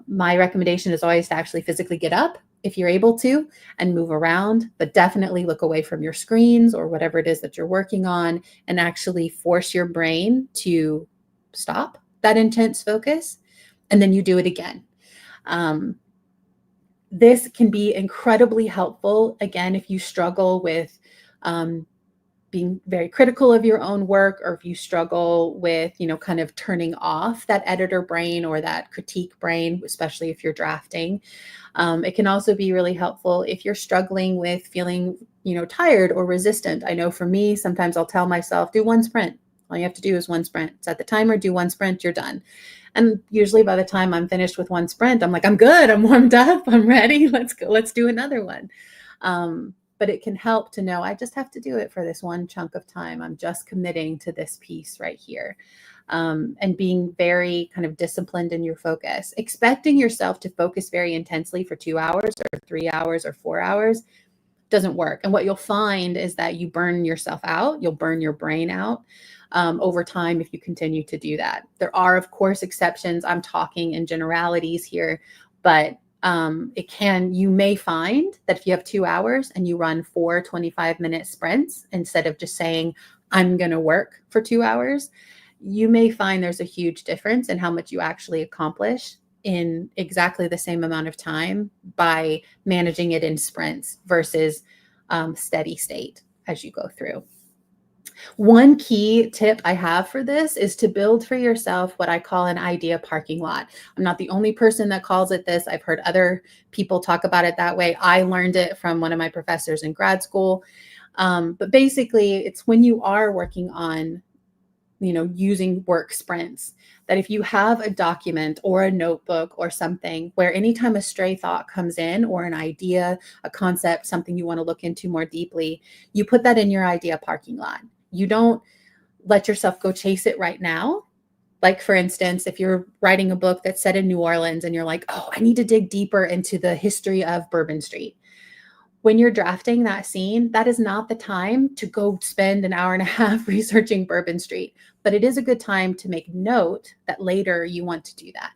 Speaker 1: My recommendation is always to actually physically get up if you're able to and move around, but definitely look away from your screens or whatever it is that you're working on and actually force your brain to stop that intense focus, and then you do it again. This can be incredibly helpful, again, if you struggle with being very critical of your own work, or if you struggle with, kind of turning off that editor brain or that critique brain, especially if you're drafting. It can also be really helpful if you're struggling with feeling, tired or resistant. I know for me, sometimes I'll tell myself, do one sprint. All you have to do is one sprint. Set the timer, do one sprint, you're done. And usually by the time I'm finished with one sprint, I'm like, I'm good, I'm warmed up, I'm ready, let's go, let's do another one. But it can help to know I just have to do it for this one chunk of time. I'm just committing to this piece right here. And being very kind of disciplined in your focus. Expecting yourself to focus very intensely for 2 hours or 3 hours or 4 hours doesn't work. And what you'll find is that you burn yourself out, you'll burn your brain out over time if you continue to do that. There are, of course, exceptions. I'm talking in generalities here, but you may find that if you have 2 hours and you run 4 25-minute sprints instead of just saying, I'm going to work for 2 hours, you may find there's a huge difference in how much you actually accomplish in exactly the same amount of time by managing it in sprints versus steady state as you go through. One key tip I have for this is to build for yourself what I call an idea parking lot. I'm not the only person that calls it this. I've heard other people talk about it that way. I learned it from one of my professors in grad school. But basically, it's when you are working on, using work sprints, that if you have a document or a notebook or something where anytime a stray thought comes in or an idea, a concept, something you want to look into more deeply, you put that in your idea parking lot. You don't let yourself go chase it right now. Like, for instance, if you're writing a book that's set in New Orleans and you're like, oh, I need to dig deeper into the history of Bourbon Street. When you're drafting that scene, that is not the time to go spend an hour and a half researching Bourbon Street, but it is a good time to make note that later you want to do that.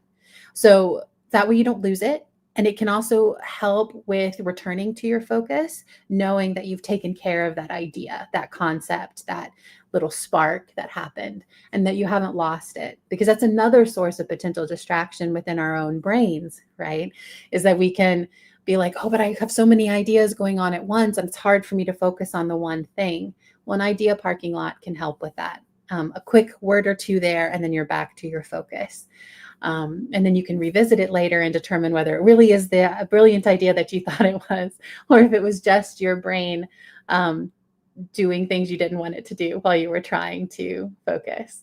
Speaker 1: So that way you don't lose it. And it can also help with returning to your focus, knowing that you've taken care of that idea, that concept, that little spark that happened, and that you haven't lost it. Because that's another source of potential distraction within our own brains, right? Is that we can be like, oh, but I have so many ideas going on at once, and it's hard for me to focus on the one thing. Well, an idea parking lot can help with that. A quick word or two there, and then you're back to your focus. And then you can revisit it later and determine whether it really is the brilliant idea that you thought it was, or if it was just your brain doing things you didn't want it to do while you were trying to focus.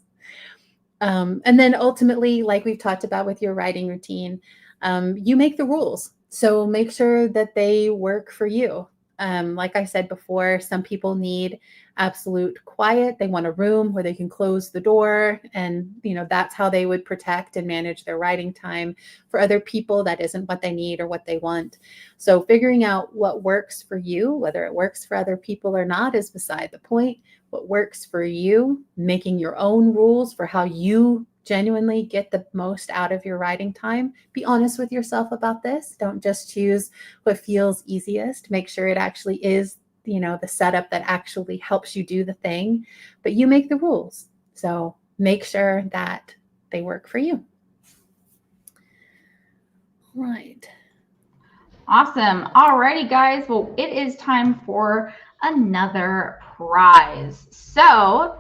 Speaker 1: And then ultimately, like we've talked about with your writing routine, you make the rules. So make sure that they work for you. Like I said before, some people need absolute quiet. They want a room where they can close the door, and that's how they would protect and manage their writing time. For other people, that isn't what they need or what they want. So figuring out what works for you, whether it works for other people or not, is beside the point. What works for you, making your own rules for how you genuinely get the most out of your writing time. Be honest with yourself about this. Don't just choose what feels easiest. Make sure it actually is, the setup that actually helps you do the thing, but you make the rules. So make sure that they work for you. Right.
Speaker 2: Awesome. Alrighty, guys. Well, it is time for another prize. So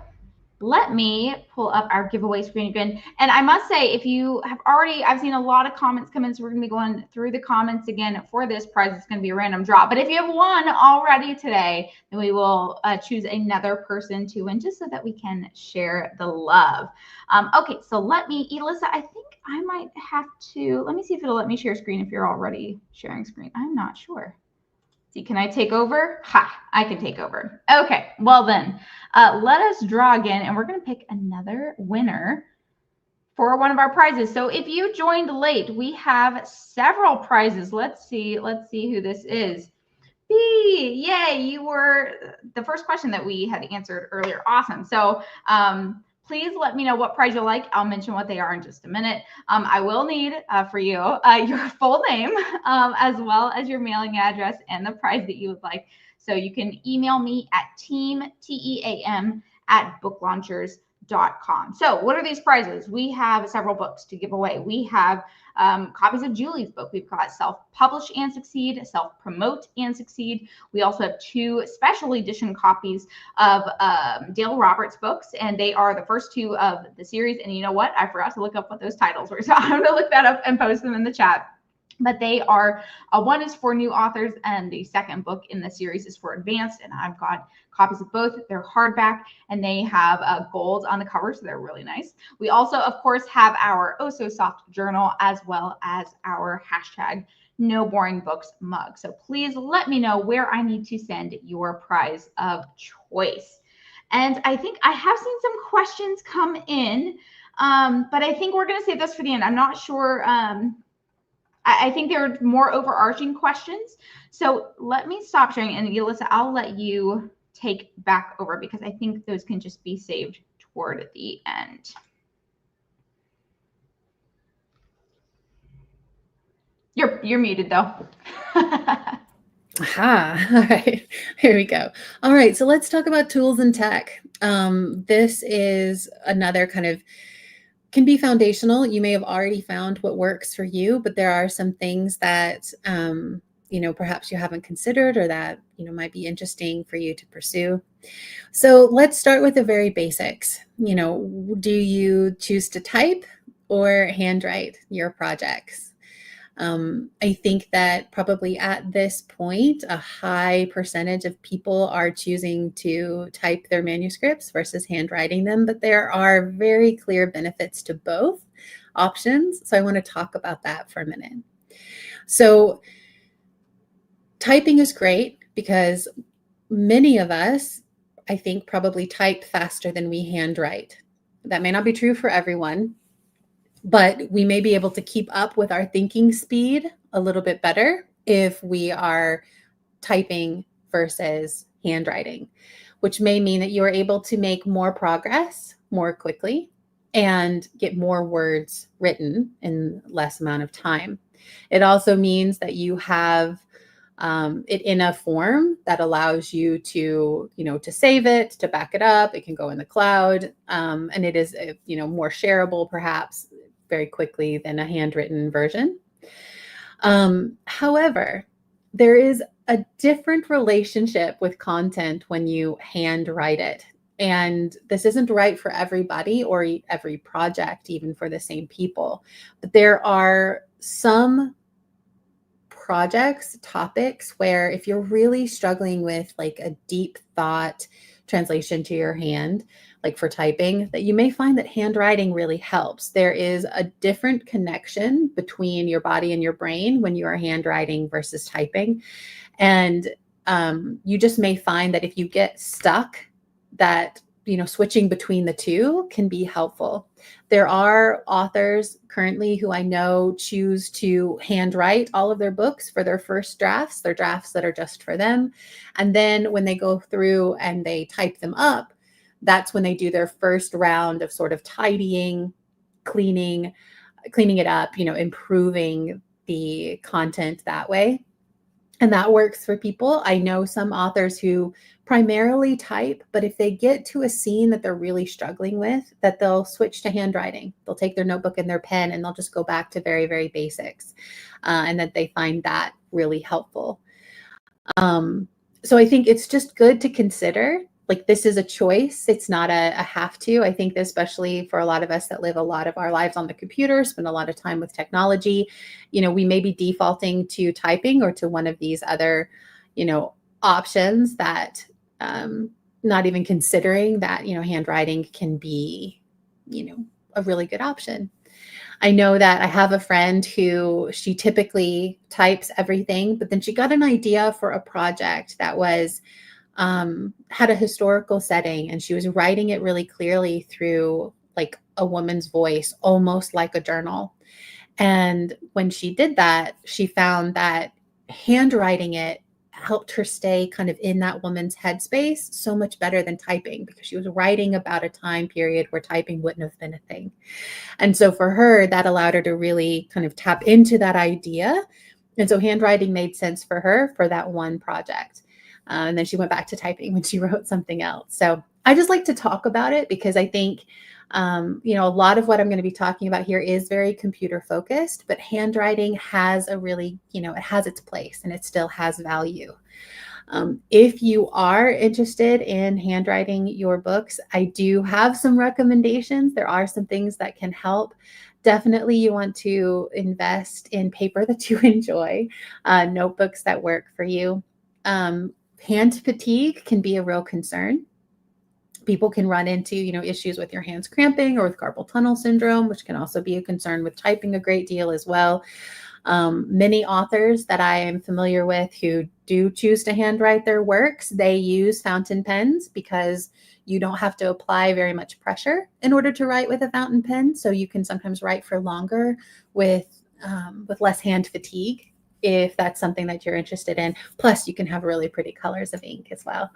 Speaker 2: let me pull up our giveaway screen again. And I must say, if you have already, I've seen a lot of comments come in, so we're going to be going through the comments again for this prize. It's going to be a random draw. But if you have won already today, then we will choose another person to win, just so that we can share the love. Okay, so Elissa, I think I might have to, let me see if it'll let me share screen if you're already sharing screen. I'm not sure. See, can I take over? Ha, I can take over. Okay, well then, let us draw again, and we're going to pick another winner for one of our prizes. So if you joined late, we have several prizes. Let's see who this is. B, yay, you were the first question that we had answered earlier. Awesome. So please let me know what prize you like. I'll mention what they are in just a minute. I will need for you your full name, as well as your mailing address and the prize that you would like. So you can email me at team@booklaunchers.com. So what are these prizes? We have several books to give away. We have copies of Julie's book. We've got Self-Publish and Succeed, Self-Promote and Succeed. We also have 2 special edition copies of Dale Roberts' books, and they are the first 2 of the series. And you know what? I forgot to look up what those titles were, so I'm going to look that up and post them in the chat. But they are, one is for new authors, and the second book in the series is for advanced, and I've got copies of both. They're hardback, and they have gold on the cover, so they're really nice. We also, of course, have our Oh So Soft journal, as well as our hashtag No Boring Books mug. So please let me know where I need to send your prize of choice. And I think I have seen some questions come in, but I think we're going to save this for the end. I'm not sure. I think there are more overarching questions. So let me stop sharing, and Elissa, I'll let you take back over because I think those can just be saved toward the end. You're muted though.
Speaker 1: Aha. All right. Here we go. All right. So let's talk about tools and tech. This is another kind of can be foundational. You may have already found what works for you, but there are some things that perhaps you haven't considered or that might be interesting for you to pursue. So let's start with the very basics. Do you choose to type or handwrite your projects? I think that probably at this point, a high percentage of people are choosing to type their manuscripts versus handwriting them, but there are very clear benefits to both options. So I want to talk about that for a minute. So typing is great because many of us, I think, probably type faster than we handwrite. That may not be true for everyone, but we may be able to keep up with our thinking speed a little bit better if we are typing versus handwriting, which may mean that you are able to make more progress more quickly and get more words written in less amount of time. It also means that you have it in a form that allows you to save it, to back it up. It can go in the cloud, and it is more shareable perhaps very quickly than a handwritten version. However, there is a different relationship with content when you handwrite it. And this isn't right for everybody or every project, even for the same people. But there are some projects, topics where if you're really struggling with like a deep thought translation to your hand, like for typing, that you may find that handwriting really helps. There is a different connection between your body and your brain when you are handwriting versus typing. And you just may find that if you get stuck, that switching between the two can be helpful. There are authors currently who I know choose to handwrite all of their books for their first drafts, their drafts that are just for them. And then when they go through and they type them up, that's when they do their first round of sort of tidying, cleaning it up, improving the content that way. And that works for people. I know some authors who primarily type, but if they get to a scene that they're really struggling with, that they'll switch to handwriting. They'll take their notebook and their pen and they'll just go back to very, very basics. And that they find that really helpful. So I think it's just good to consider, like, this is a choice. It's not a have to. I think especially for a lot of us that live a lot of our lives on the computer, spend a lot of time with technology, we may be defaulting to typing or to one of these other, options that not even considering that, handwriting can be, a really good option. I know that I have a friend who she typically types everything, but then she got an idea for a project that was had a historical setting, and she was writing it really clearly through like a woman's voice, almost like a journal. And when she did that, she found that handwriting it helped her stay kind of in that woman's headspace so much better than typing, because she was writing about a time period where typing wouldn't have been a thing. And so for her, that allowed her to really kind of tap into that idea. And so handwriting made sense for her for that one project. And then she went back to typing when she wrote something else. So I just like to talk about it because I think, a lot of what I'm going to be talking about here is very computer focused, but handwriting has a really, it has its place and it still has value. If you are interested in handwriting your books, I do have some recommendations. There are some things that can help. Definitely you want to invest in paper that you enjoy, notebooks that work for you. Hand fatigue can be a real concern. People can run into, issues with your hands cramping or with carpal tunnel syndrome, which can also be a concern with typing a great deal as well. Many authors that I am familiar with who do choose to handwrite their works, they use fountain pens because you don't have to apply very much pressure in order to write with a fountain pen. So you can sometimes write for longer with with less hand fatigue, if that's something that you're interested in. Plus, you can have really pretty colors of ink as well,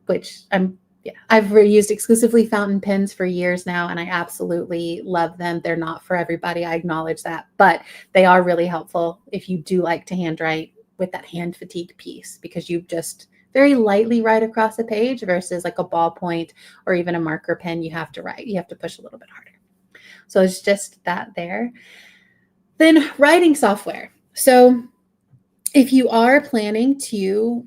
Speaker 1: which I've used exclusively fountain pens for years now, and I absolutely love them. They're not for everybody, I acknowledge that, but they are really helpful if you do like to handwrite with that hand fatigue piece, because you just very lightly write across a page versus like a ballpoint or even a marker pen. You have to push a little bit harder. So it's just that there. Then writing software. So if you are planning to,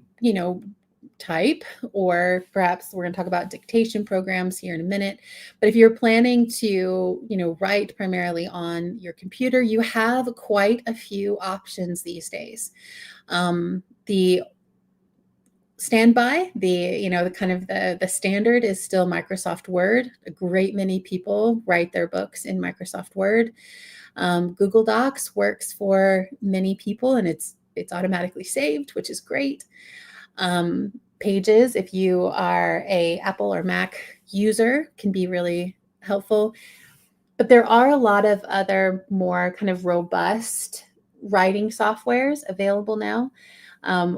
Speaker 1: type, or perhaps we're going to talk about dictation programs here in a minute, but if you're planning to, write primarily on your computer, you have quite a few options these days. The standby, the standard is still Microsoft Word. A great many people write their books in Microsoft Word. Google Docs works for many people, and it's automatically saved, which is great. Pages, if you are a Apple or Mac user, can be really helpful. But there are a lot of other more kind of robust writing softwares available now.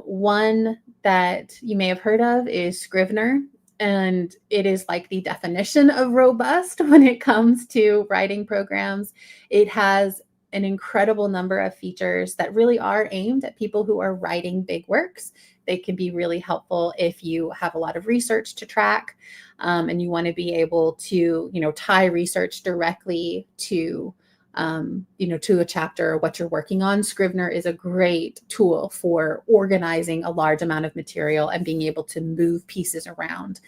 Speaker 1: One that you may have heard of is Scrivener, and it is like the definition of robust when it comes to writing programs. It has an incredible number of features that really are aimed at people who are writing big works. They can be really helpful if you have a lot of research to track, and you want to be able to, tie research directly to, to a chapter or what you're working on. Scrivener is a great tool for organizing a large amount of material and being able to move pieces around.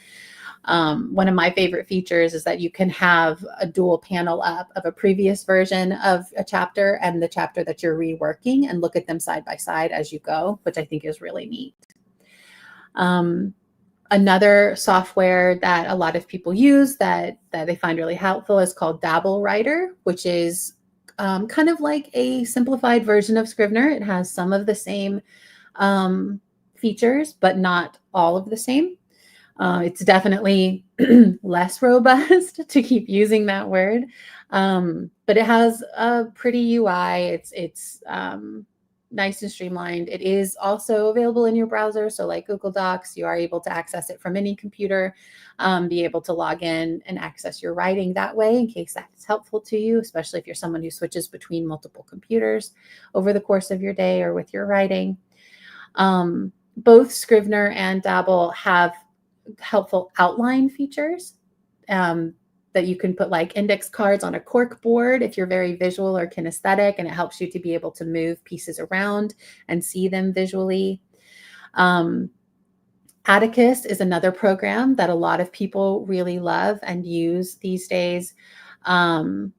Speaker 1: One of my favorite features is that you can have a dual panel up of a previous version of a chapter and the chapter that you're reworking, and look at them side by side as you go, which I think is really neat. Another software that a lot of people use that they find really helpful is called Dabble Writer, which is kind of like a simplified version of Scrivener. It has some of the same features, but not all of the same. It's definitely less robust, to keep using that word, but it has a pretty UI. It's nice and streamlined. It is also available in your browser. So like Google Docs, you are able to access it from any computer, be able to log in and access your writing that way, in case that's helpful to you, especially if you're someone who switches between multiple computers over the course of your day or with your writing. Both Scrivener and Dabble have helpful outline features, that you can put like index cards on a cork board if you're very visual or kinesthetic, and it helps you to be able to move pieces around and see them visually. Atticus is another program that a lot of people really love and use these days. And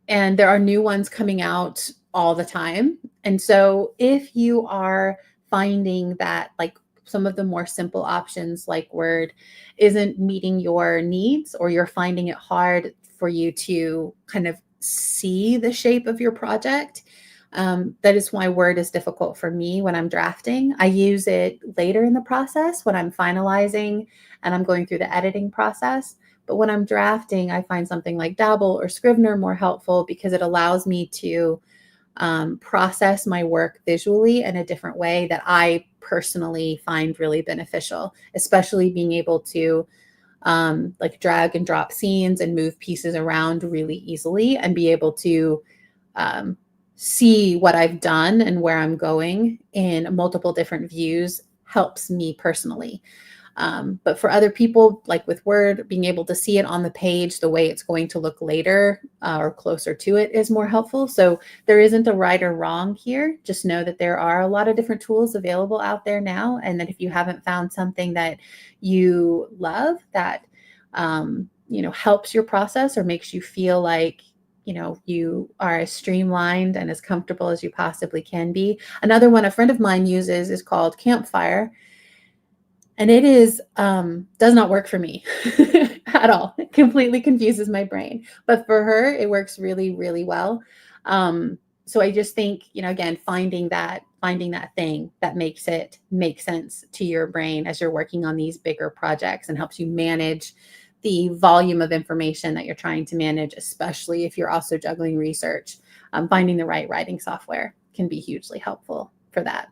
Speaker 1: there are new ones coming out all the time. And so if you are finding that like some of the more simple options like Word isn't meeting your needs, or you're finding it hard for you to kind of see the shape of your project, that is why Word is difficult for me when I'm drafting. I use it later in the process when I'm finalizing and I'm going through the editing process. But when I'm drafting, I find something like Dabble or Scrivener more helpful, because it allows me to process my work visually in a different way that I personally find really beneficial, especially being able to like drag and drop scenes and move pieces around really easily, and be able to see what I've done and where I'm going in multiple different views helps me personally. But for other people, like with Word, being able to see it on the page the way it's going to look later, or closer to it, is more helpful. So there isn't a right or wrong here. Just know that there are a lot of different tools available out there now, and that if you haven't found something that you love, that helps your process or makes you feel like you are as streamlined and as comfortable as you possibly can be. Another one a friend of mine uses is called Campfire. And it is does not work for me at all. It completely confuses my brain. But for her, it works really, really well. So I just think, again, finding that thing that makes it make sense to your brain as you're working on these bigger projects, and helps you manage the volume of information that you're trying to manage, especially if you're also juggling research. finding the right writing software can be hugely helpful for that.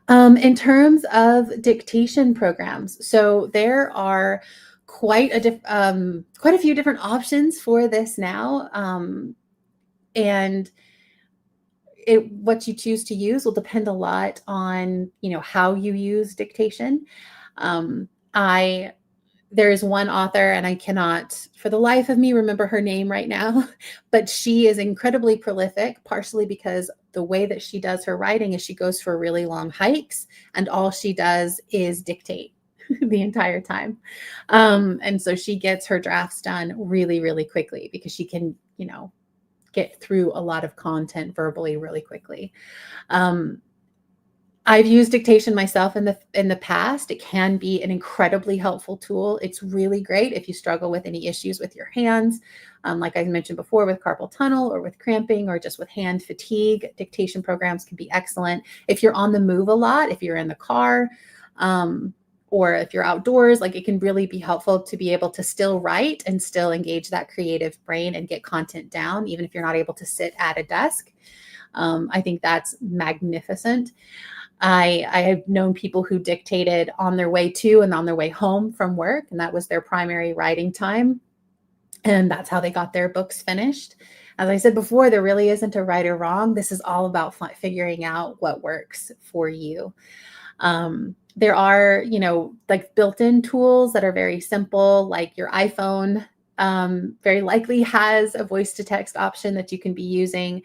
Speaker 1: In terms of dictation programs, so there are quite a few different options for this now, and what you choose to use will depend a lot on how you use dictation. There is one author, and I cannot for the life of me remember her name right now, but she is incredibly prolific, partially because the way that she does her writing is she goes for really long hikes, and all she does is dictate the entire time. And so she gets her drafts done really, really quickly because she can, get through a lot of content verbally really quickly. I've used dictation myself in the past. It can be an incredibly helpful tool. It's really great if you struggle with any issues with your hands, like I mentioned before, with carpal tunnel or with cramping or just with hand fatigue. Dictation programs can be excellent. If you're on the move a lot, if you're in the car, or if you're outdoors, like it can really be helpful to be able to still write and still engage that creative brain and get content down, even if you're not able to sit at a desk. I think that's magnificent. I have known people who dictated on their way to and on their way home from work, and that was their primary writing time. And that's how they got their books finished. As I said before, there really isn't a right or wrong. This is all about figuring out what works for you. There are, like built-in tools that are very simple, like your iPhone very likely has a voice-to-text option that you can be using.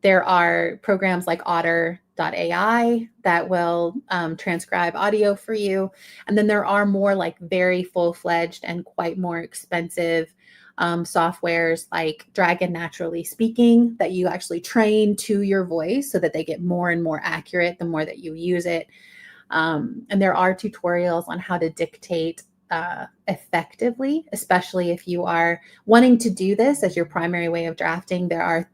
Speaker 1: There are programs like Otter.ai that will transcribe audio for you. And then there are more like very full-fledged and quite more expensive softwares like Dragon Naturally Speaking that you actually train to your voice so that they get more and more accurate the more that you use it. And there are tutorials on how to dictate effectively, especially if you are wanting to do this as your primary way of drafting. There are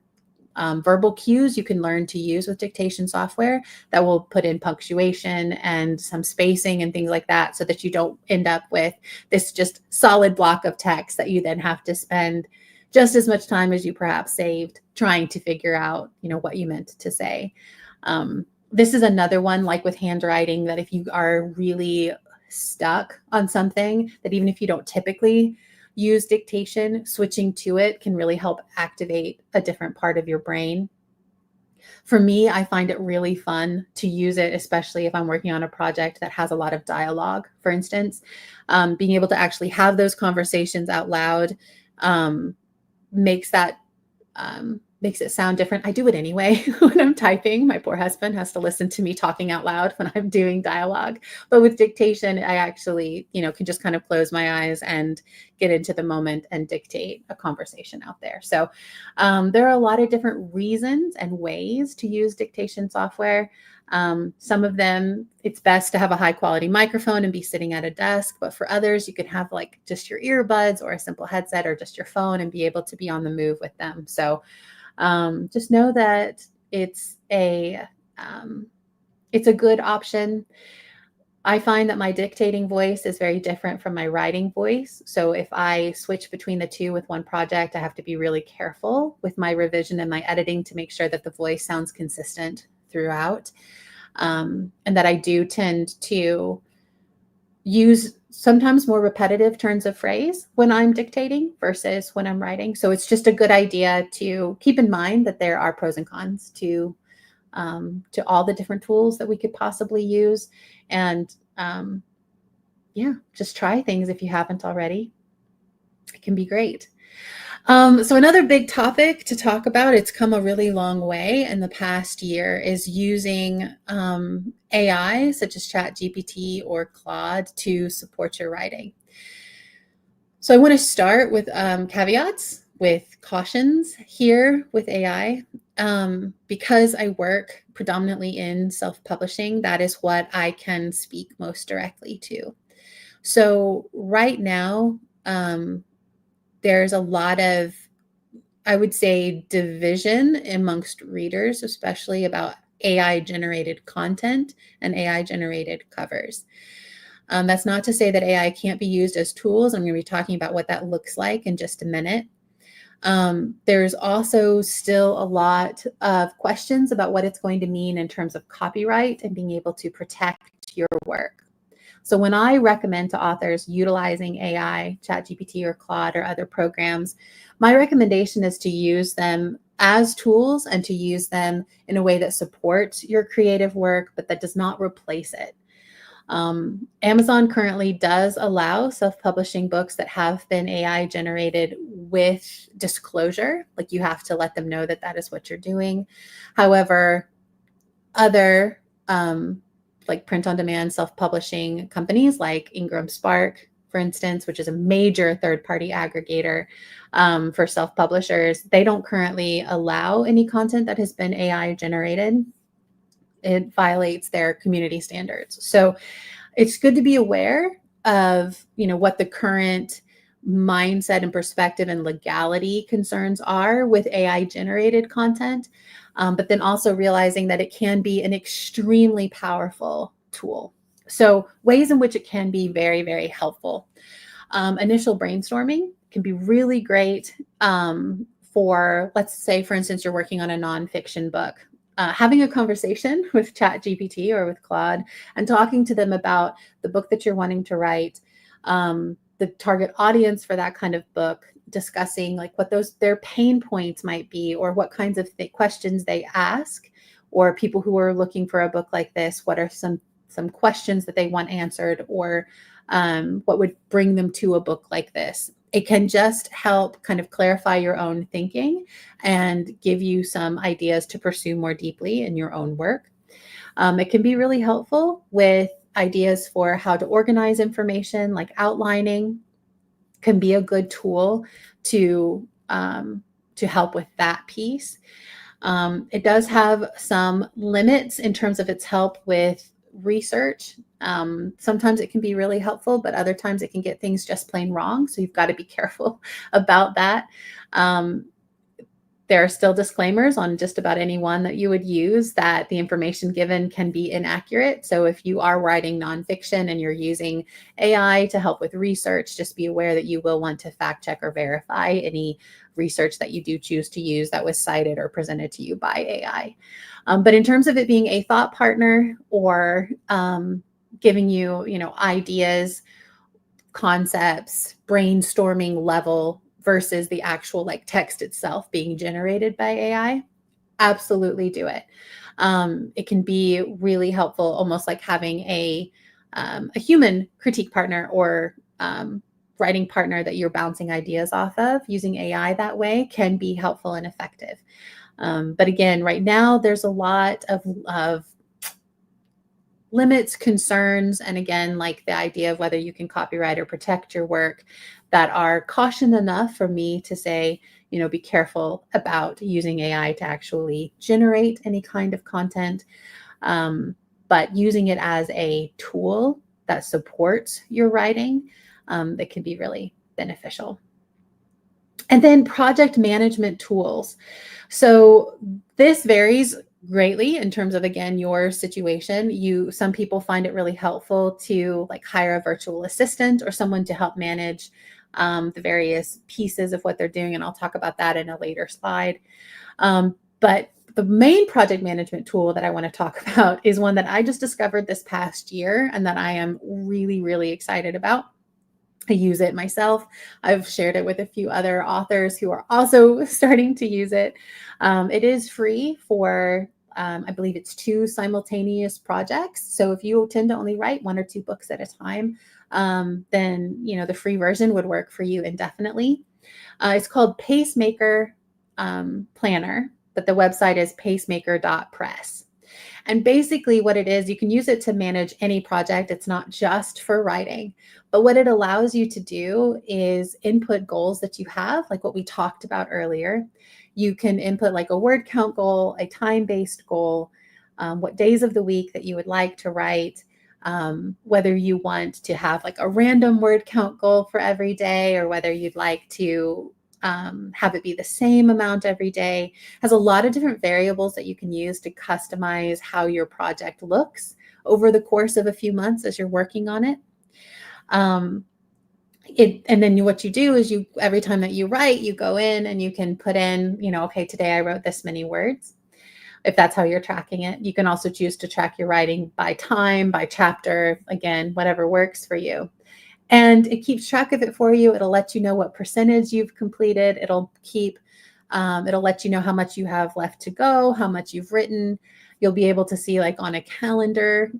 Speaker 1: verbal cues you can learn to use with dictation software that will put in punctuation and some spacing and things like that so that you don't end up with this just solid block of text that you then have to spend just as much time as you perhaps saved trying to figure out, what you meant to say. This is another one, like with handwriting, that if you are really stuck on something, that even if you don't typically use dictation, switching to it can really help activate a different part of your brain. For me, I find it really fun to use it, especially if I'm working on a project that has a lot of dialogue, for instance. Being able to actually have those conversations out loud makes it sound different. I do it anyway when I'm typing. My poor husband has to listen to me talking out loud when I'm doing dialogue. But with dictation, I actually, can just kind of close my eyes and get into the moment and dictate a conversation out there. So there are a lot of different reasons and ways to use dictation software. Some of them, it's best to have a high quality microphone and be sitting at a desk. But for others, you can have like just your earbuds or a simple headset or just your phone and be able to be on the move with them. So just know that it's a good option. I find that my dictating voice is very different from my writing voice. So if I switch between the two with one project, I have to be really careful with my revision and my editing to make sure that the voice sounds consistent throughout. And that I do tend to use sometimes more repetitive turns of phrase when I'm dictating versus when I'm writing. So it's just a good idea to keep in mind that there are pros and cons to all the different tools that we could possibly use. And just try things if you haven't already. It can be great. So another big topic to talk about, it's come a really long way in the past year, is using AI such as ChatGPT or Claude to support your writing. So I want to start with caveats, with cautions here with AI. Because I work predominantly in self-publishing, that is what I can speak most directly to. So right now, there's a lot of, I would say, division amongst readers, especially about AI-generated content and AI-generated covers. That's not to say that AI can't be used as tools. I'm going to be talking about what that looks like in just a minute. There's also still a lot of questions about what it's going to mean in terms of copyright and being able to protect your work. So when I recommend to authors utilizing AI, ChatGPT or Claude or other programs, my recommendation is to use them as tools and to use them in a way that supports your creative work, but that does not replace it. Amazon currently does allow self-publishing books that have been AI generated with disclosure. Like you have to let them know that that is what you're doing. However, other like print-on-demand self-publishing companies like Ingram Spark, for instance, which is a major third-party aggregator for self-publishers, they don't currently allow any content that has been AI generated. It violates their community standards. So it's good to be aware of, what the current mindset and perspective and legality concerns are with AI generated content, but then also realizing that it can be an extremely powerful tool. So ways in which it can be very, very helpful. Initial brainstorming can be really great for, let's say, for instance, you're working on a nonfiction book. Having a conversation with ChatGPT or with Claude and talking to them about the book that you're wanting to write, the target audience for that kind of book, discussing like what their pain points might be, or what kinds of questions they ask, or people who are looking for a book like this, what are some questions that they want answered, or what would bring them to a book like this. It can just help kind of clarify your own thinking and give you some ideas to pursue more deeply in your own work. It can be really helpful with ideas for how to organize information, like outlining can be a good tool to help with that piece. It does have some limits in terms of its help with research. Sometimes it can be really helpful, but other times it can get things just plain wrong. So you've got to be careful about that. There are still disclaimers on just about any one that you would use that the information given can be inaccurate. So if you are writing nonfiction and you're using AI to help with research, just be aware that you will want to fact check or verify any research that you do choose to use that was cited or presented to you by AI. But in terms of it being a thought partner or giving you, ideas, concepts, brainstorming level versus the actual like text itself being generated by AI, absolutely do it. It can be really helpful, almost like having a human critique partner or writing partner that you're bouncing ideas off of. Using AI that way can be helpful and effective. But again, right now, there's a lot of limits, concerns, and again, like the idea of whether you can copyright or protect your work that are caution enough for me to say, be careful about using AI to actually generate any kind of content, but using it as a tool that supports your writing, that can be really beneficial. And then project management tools. So this varies greatly in terms of, again, your situation. Some people find it really helpful to like hire a virtual assistant or someone to help manage the various pieces of what they're doing. And I'll talk about that in a later slide. But the main project management tool that I want to talk about is one that I just discovered this past year and that I am really, really excited about. I use it myself. I've shared it with a few other authors who are also starting to use it. It is free for, I believe it's 2 simultaneous projects. So if you tend to only write 1 or 2 books at a time, then the free version would work for you indefinitely. It's called Pacemaker Planner, but the website is pacemaker.press. And basically what it is, you can use it to manage any project. It's not just for writing, but what it allows you to do is input goals that you have, like what we talked about earlier. You can input like a word count goal, a time-based goal, what days of the week that you would like to write, whether you want to have like a random word count goal for every day, or whether you'd like to have it be the same amount every day. Has a lot of different variables that you can use to customize how your project looks over the course of a few months as you're working on it. And then what you do is every time that you write, you go in and you can put in, okay, today I wrote this many words. If that's how you're tracking it, you can also choose to track your writing by time, by chapter, again, whatever works for you. And it keeps track of it for you. It'll let you know what percentage you've completed. It'll let you know how much you have left to go, how much you've written. You'll be able to see like on a calendar,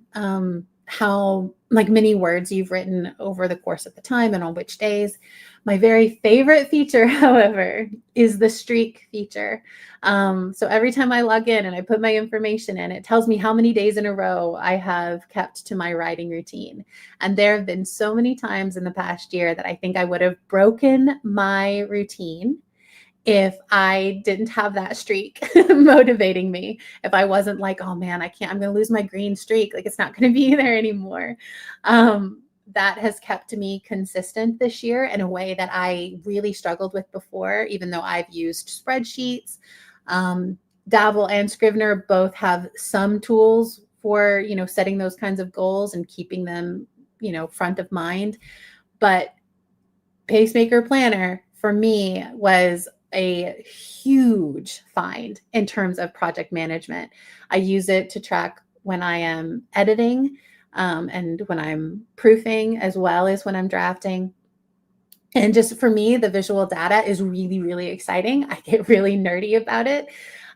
Speaker 1: how like many words you've written over the course of the time and on which days. My very favorite feature, however, is the streak feature. So every time I log in and I put my information in, it tells me how many days in a row I have kept to my writing routine. And there have been so many times in the past year that I think I would have broken my routine if I didn't have that streak motivating me. If I wasn't like, oh man, I'm going to lose my green streak. Like it's not going to be there anymore. That has kept me consistent this year in a way that I really struggled with before, even though I've used spreadsheets. Dabble and Scrivener both have some tools for, setting those kinds of goals and keeping them, front of mind. But Pacemaker Planner for me was a huge find in terms of project management. I use it to track when I am editing and when I'm proofing, as well as when I'm drafting. And just for me, the visual data is really, really exciting. I get really nerdy about it.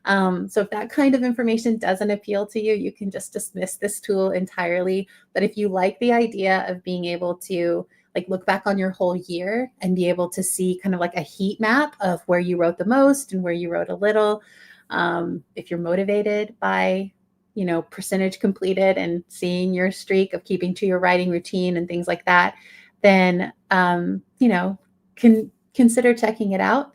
Speaker 1: So if that kind of information doesn't appeal to you, you can just dismiss this tool entirely. But if you like the idea of being able to like look back on your whole year and be able to see kind of like a heat map of where you wrote the most and where you wrote a little, if you're motivated by, percentage completed and seeing your streak of keeping to your writing routine and things like that, then, can consider checking it out.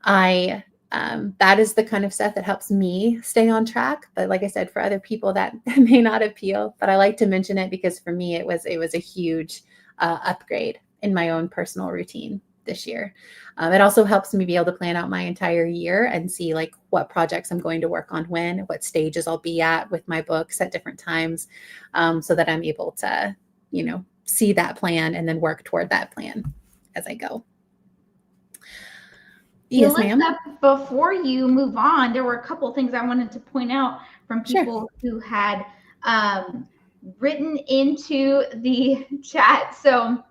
Speaker 1: That is the kind of stuff that helps me stay on track. But like I said, for other people that may not appeal, but I like to mention it because for me, it was a huge upgrade in my own personal routine this year. It also helps me be able to plan out my entire year and see like what projects I'm going to work on when, what stages I'll be at with my books at different times, so that I'm able to, see that plan and then work toward that plan as I go. Yes, ma'am.
Speaker 2: Elissa, before you move on, there were a couple of things I wanted to point out from people who had written into the chat. So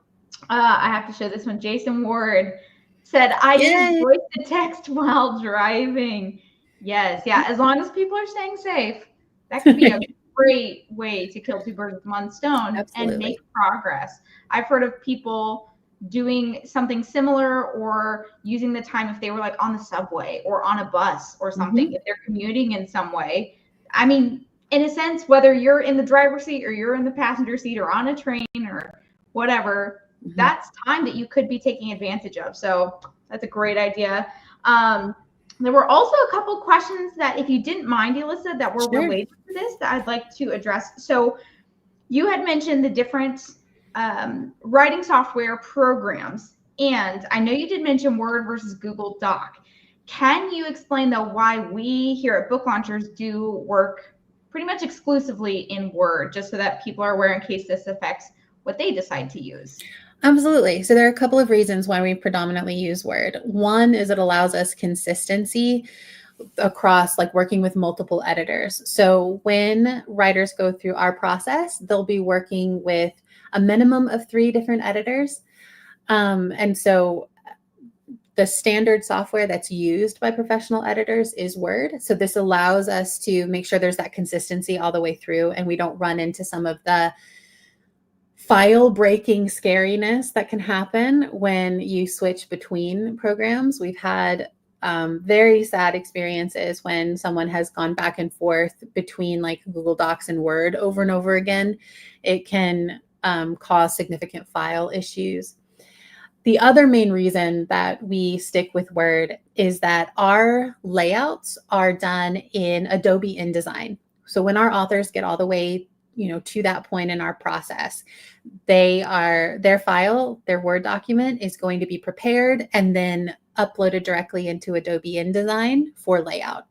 Speaker 2: I have to show this one. Jason Ward said, I use voice to text while driving. Yes. Yeah. As long as people are staying safe, that could be a great way to kill two birds with one stone. Absolutely. And make progress. I've heard of people doing something similar or using the time if they were like on the subway or on a bus or something, if they're commuting in some way. I mean, in a sense, whether you're in the driver's seat or you're in the passenger seat or on a train or whatever, that's time that you could be taking advantage of. So that's a great idea. There were also a couple questions that, if you didn't mind, Elissa, that were related to this that I'd like to address. So you had mentioned the different writing software programs, and I know you did mention Word versus Google Doc. Can you explain though why we here at Book Launchers do work pretty much exclusively in Word, just so that people are aware in case this affects what they decide to use?
Speaker 1: Absolutely. So there are a couple of reasons why we predominantly use Word. One is it allows us consistency across like working with multiple editors. So when writers go through our process, they'll be working with a minimum of 3 different editors. And so the standard software that's used by professional editors is Word. So this allows us to make sure there's that consistency all the way through, and we don't run into some of the file breaking scariness that can happen when you switch between programs. We've had very sad experiences when someone has gone back and forth between like Google Docs and Word over and over again. It can cause significant file issues. The other main reason that we stick with Word is that our layouts are done in Adobe InDesign. So when our authors get all the way, to that point in our process, their file, their Word document is going to be prepared and then uploaded directly into Adobe InDesign for layout.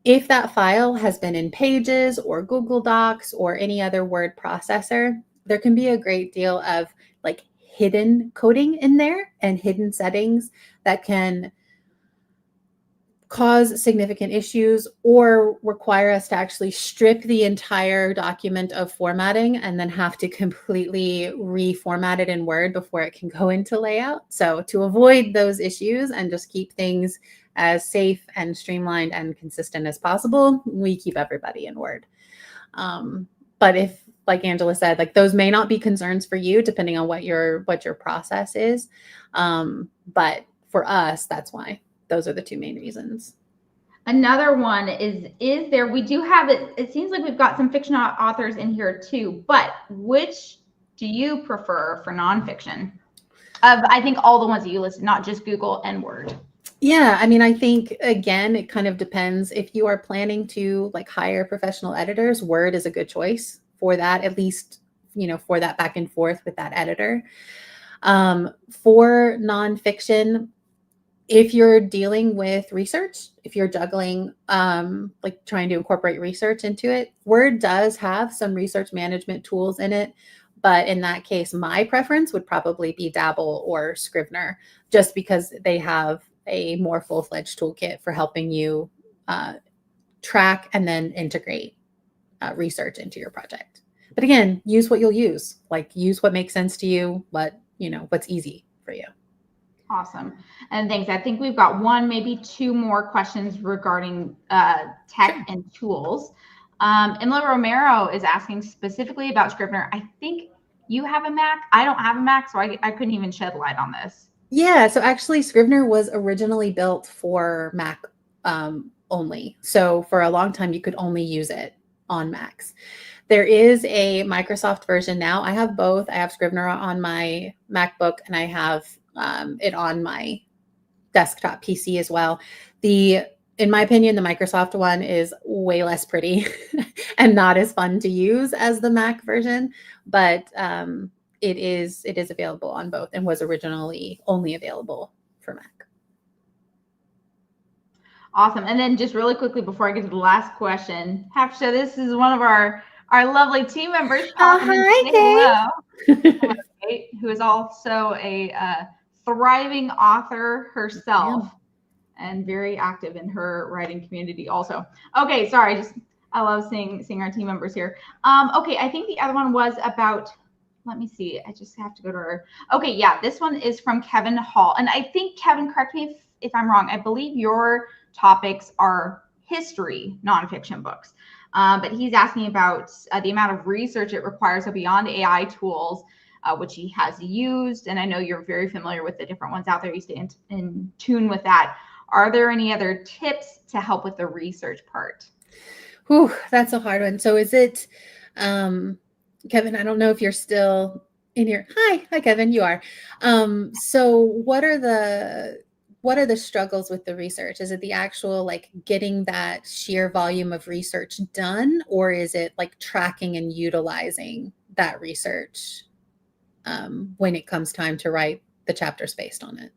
Speaker 1: If that file has been in Pages or Google Docs or any other word processor, there can be a great deal of like hidden coding in there and hidden settings that can cause significant issues or require us to actually strip the entire document of formatting and then have to completely reformat it in Word before it can go into layout. So to avoid those issues and just keep things as safe and streamlined and consistent as possible, we keep everybody in Word. But if, like Angela said, like those may not be concerns for you depending on what your process is. But for us, that's why. Those are the two main reasons.
Speaker 2: Another one is there, we do have it. It seems like we've got some fiction authors in here too, but which do you prefer for nonfiction? I think all the ones that you listed, not just Google and Word.
Speaker 1: Yeah, I mean, I think, again, it kind of depends. If you are planning to like hire professional editors, Word is a good choice for that, at least, for that back and forth with that editor. For nonfiction, if you're dealing with research, if you're juggling, like trying to incorporate research into it, Word does have some research management tools in it. But in that case, my preference would probably be Dabble or Scrivener, just because they have a more full-fledged toolkit for helping you track and then integrate research into your project. But again, use what you'll use. Like use what makes sense to you, what's easy for you.
Speaker 2: Awesome. And thanks. I think we've got one, maybe two more questions regarding tech and tools. Emily Romero is asking specifically about Scrivener. I think you have a Mac. I don't have a Mac, so I couldn't even shed light on this.
Speaker 1: Yeah, so actually Scrivener was originally built for Mac only. So for a long time, you could only use it on Macs. There is a Microsoft version now. I have both. I have Scrivener on my MacBook and I have it on my desktop PC as well. In my opinion, the Microsoft one is way less pretty and not as fun to use as the Mac version, but it is available on both and was originally only available for Mac.
Speaker 2: Awesome. And then just really quickly before I get to the last question, Hafsha, this is one of our lovely team members.
Speaker 1: Hi,
Speaker 2: hello, Kate, who is also a thriving author herself and very active in her writing community also. Okay, sorry, I love seeing our team members here. Okay, I think the other one was about, let me see, I just have to go to her. Okay, yeah, this one is from Kevin Hall. And I think, Kevin, correct me if I'm wrong, I believe your topics are history nonfiction books. But he's asking about the amount of research it requires, so beyond AI tools, which he has used. And I know you're very familiar with the different ones out there. You stay in tune with that. Are there any other tips to help with the research part?
Speaker 1: Whew, that's a hard one. So is it, Kevin, I don't know if you're still in here. Hi, Kevin, you are. So what are the struggles with the research? Is it the actual like getting that sheer volume of research done, or is it like tracking and utilizing that research when it comes time to write the chapters based on it?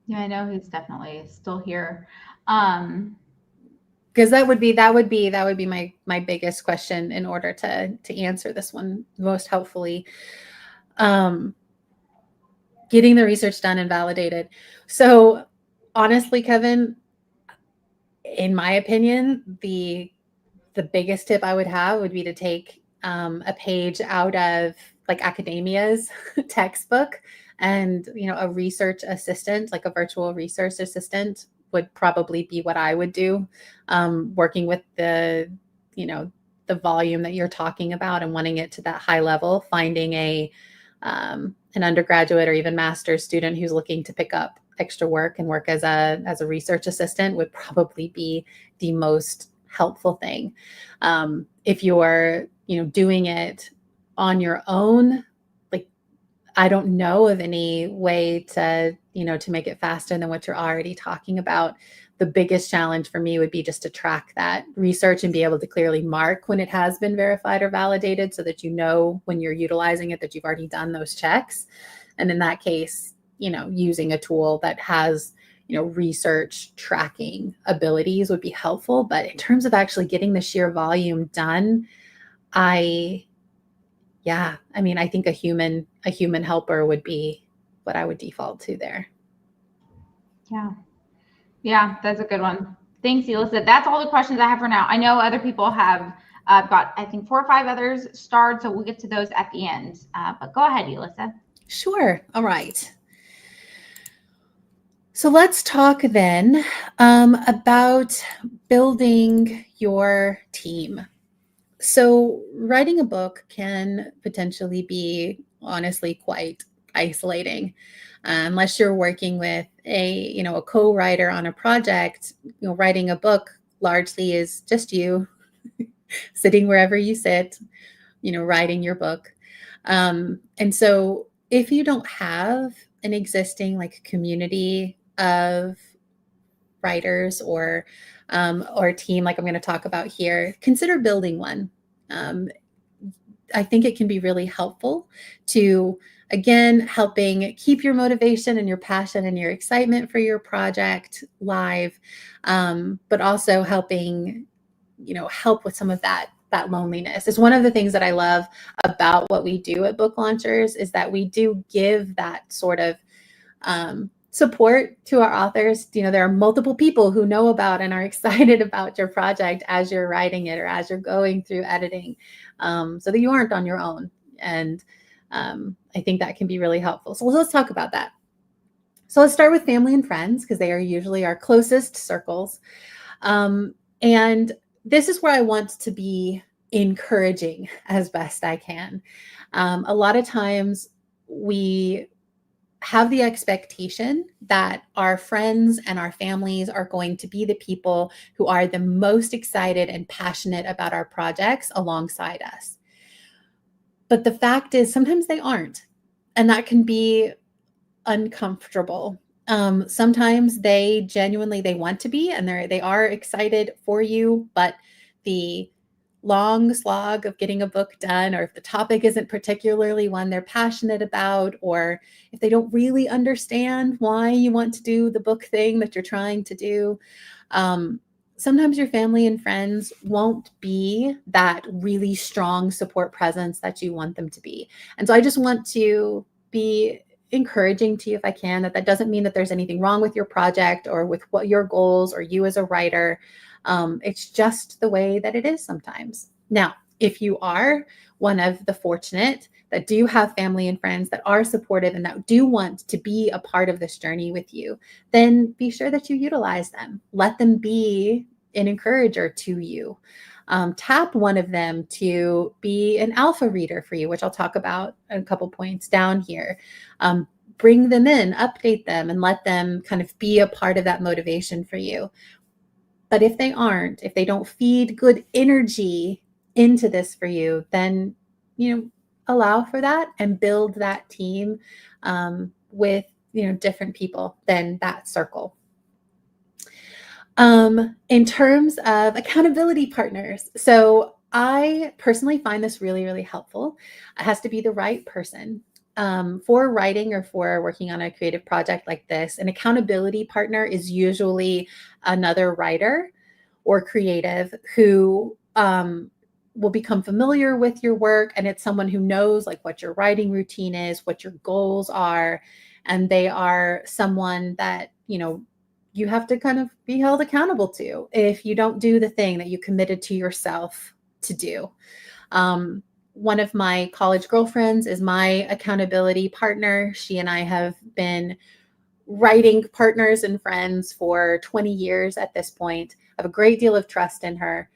Speaker 2: Yeah, I know he's definitely still here.
Speaker 1: Because that would be my biggest question in order to answer this one most helpfully. Getting the research done and validated. So honestly, Kevin, in my opinion, the biggest tip I would have would be to take a page out of like academia's textbook, and a research assistant, like a virtual research assistant, would probably be what I would do, working with the volume that you're talking about and wanting it to that high level. Finding an undergraduate or even master's student who's looking to pick up extra work and work as a research assistant would probably be the most helpful thing. If you're doing it on your own, like I don't know of any way to make it faster than what you're already talking about. The biggest challenge for me would be just to track that research and be able to clearly mark when it has been verified or validated, so that when you're utilizing it that you've already done those checks. And in that case, using a tool that has research tracking abilities would be helpful. But in terms of actually getting the sheer volume done, I yeah, I mean, I think a human helper would be what I would default to there.
Speaker 2: Yeah. Yeah, that's a good one. Thanks, Elissa. That's all the questions I have for now. I know other people have got, I think, 4 or 5 others starred, so we'll get to those at the end. But go ahead, Elissa.
Speaker 1: Sure. All right. So let's talk then about building your team. So writing a book can potentially be honestly quite isolating. Unless you're working with a co-writer on a project, writing a book largely is just you sitting wherever you sit, writing your book. And so if you don't have an existing like community of writers or a team like I'm going to talk about here, consider building one. Um, I think it can be really helpful to, again, helping keep your motivation and your passion and your excitement for your project live, but also helping, help with some of that loneliness. It's one of the things that I love about what we do at Book Launchers is that we do give that sort of support to our authors. There are multiple people who know about and are excited about your project as you're writing it or as you're going through editing, so that you aren't on your own. And I think that can be really helpful. So let's talk about that. So let's start with family and friends because they are usually our closest circles. And this is where I want to be encouraging as best I can. A lot of times we have the expectation that our friends and our families are going to be the people who are the most excited and passionate about our projects alongside us. But the fact is, sometimes they aren't. And that can be uncomfortable. Sometimes they want to be, and they are excited for you, but the long slog of getting a book done, or if the topic isn't particularly one they're passionate about, or if they don't really understand why you want to do the book thing that you're trying to do, sometimes your family and friends won't be that really strong support presence that you want them to be. And so I just want to be encouraging to you, if I can, that doesn't mean that there's anything wrong with your project or with what your goals or you as a writer. It's just the way that it is sometimes. Now, if you are one of the fortunate that do have family and friends that are supportive and that do want to be a part of this journey with you, then be sure that you utilize them. Let them be an encourager to you. Tap one of them to be an alpha reader for you, which I'll talk about a couple points down here. Bring them in, update them, and let them kind of be a part of that motivation for you. But if they aren't, if they don't feed good energy into this for you, then, allow for that and build that team with, different people than that circle. In terms of accountability partners, so I personally find this really, really helpful. It has to be the right person. For writing or for working on a creative project like this, an accountability partner is usually another writer or creative who will become familiar with your work, and it's someone who knows like what your writing routine is, what your goals are, and they are someone that you have to kind of be held accountable to if you don't do the thing that you committed to yourself to do. One of my college girlfriends is my accountability partner. She and I have been writing partners and friends for 20 years at this point. I have a great deal of trust in her,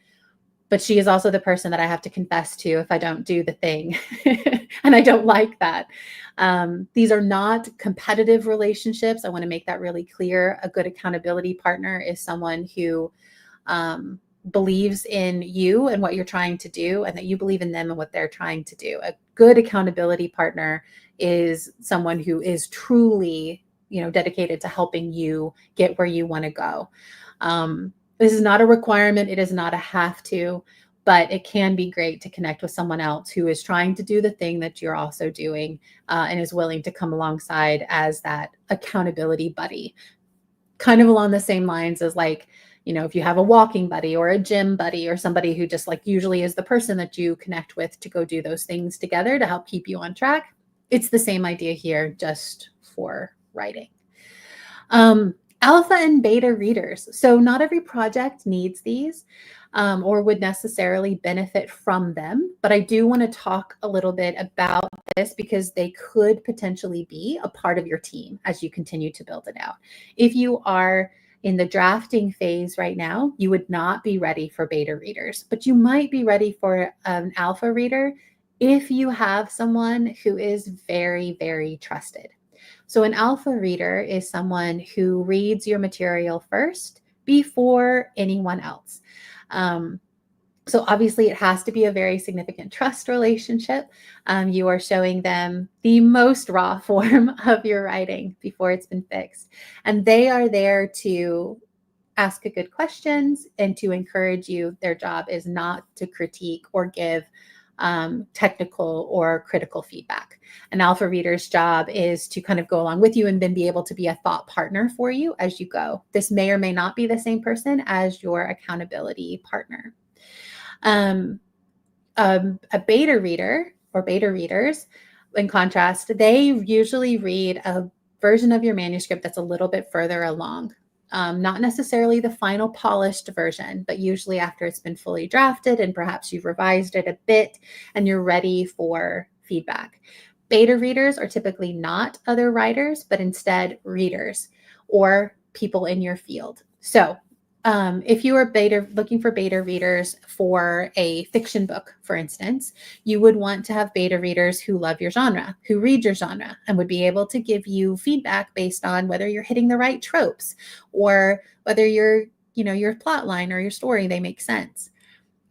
Speaker 1: but she is also the person that I have to confess to if I don't do the thing. And I don't like that. These are not competitive relationships. I want to make that really clear. A good accountability partner is someone who believes in you and what you're trying to do, and that you believe in them and what they're trying to do. A good accountability partner is someone who is truly, dedicated to helping you get where you want to go. This is not a requirement. It is not a have to, but it can be great to connect with someone else who is trying to do the thing that you're also doing and is willing to come alongside as that accountability buddy. kind of along the same lines as like, if you have a walking buddy or a gym buddy or somebody who just like usually is the person that you connect with to go do those things together to help keep you on track. It's the same idea here, just for writing. Alpha and beta readers. So not every project needs these or would necessarily benefit from them, but I do want to talk a little bit about this because they could potentially be a part of your team as you continue to build it out. If you are in the drafting phase right now, you would not be ready for beta readers, but you might be ready for an alpha reader if you have someone who is very, very trusted. So an alpha reader is someone who reads your material first before anyone else. So obviously it has to be a very significant trust relationship. You are showing them the most raw form of your writing before it's been fixed. And they are there to ask good questions and to encourage you. Their job is not to critique or give technical or critical feedback. An alpha reader's job is to kind of go along with you and then be able to be a thought partner for you as you go. This may or may not be the same person as your accountability partner. A beta reader or beta readers, in contrast, they usually read a version of your manuscript that's a little bit further along. Not necessarily the final polished version, but usually after it's been fully drafted and perhaps you've revised it a bit and you're ready for feedback. Beta readers are typically not other writers, but instead readers or people in your field. So if you are looking for beta readers for a fiction book, for instance, you would want to have beta readers who love your genre, who read your genre, and would be able to give you feedback based on whether you're hitting the right tropes or whether your plot line or your story, they make sense.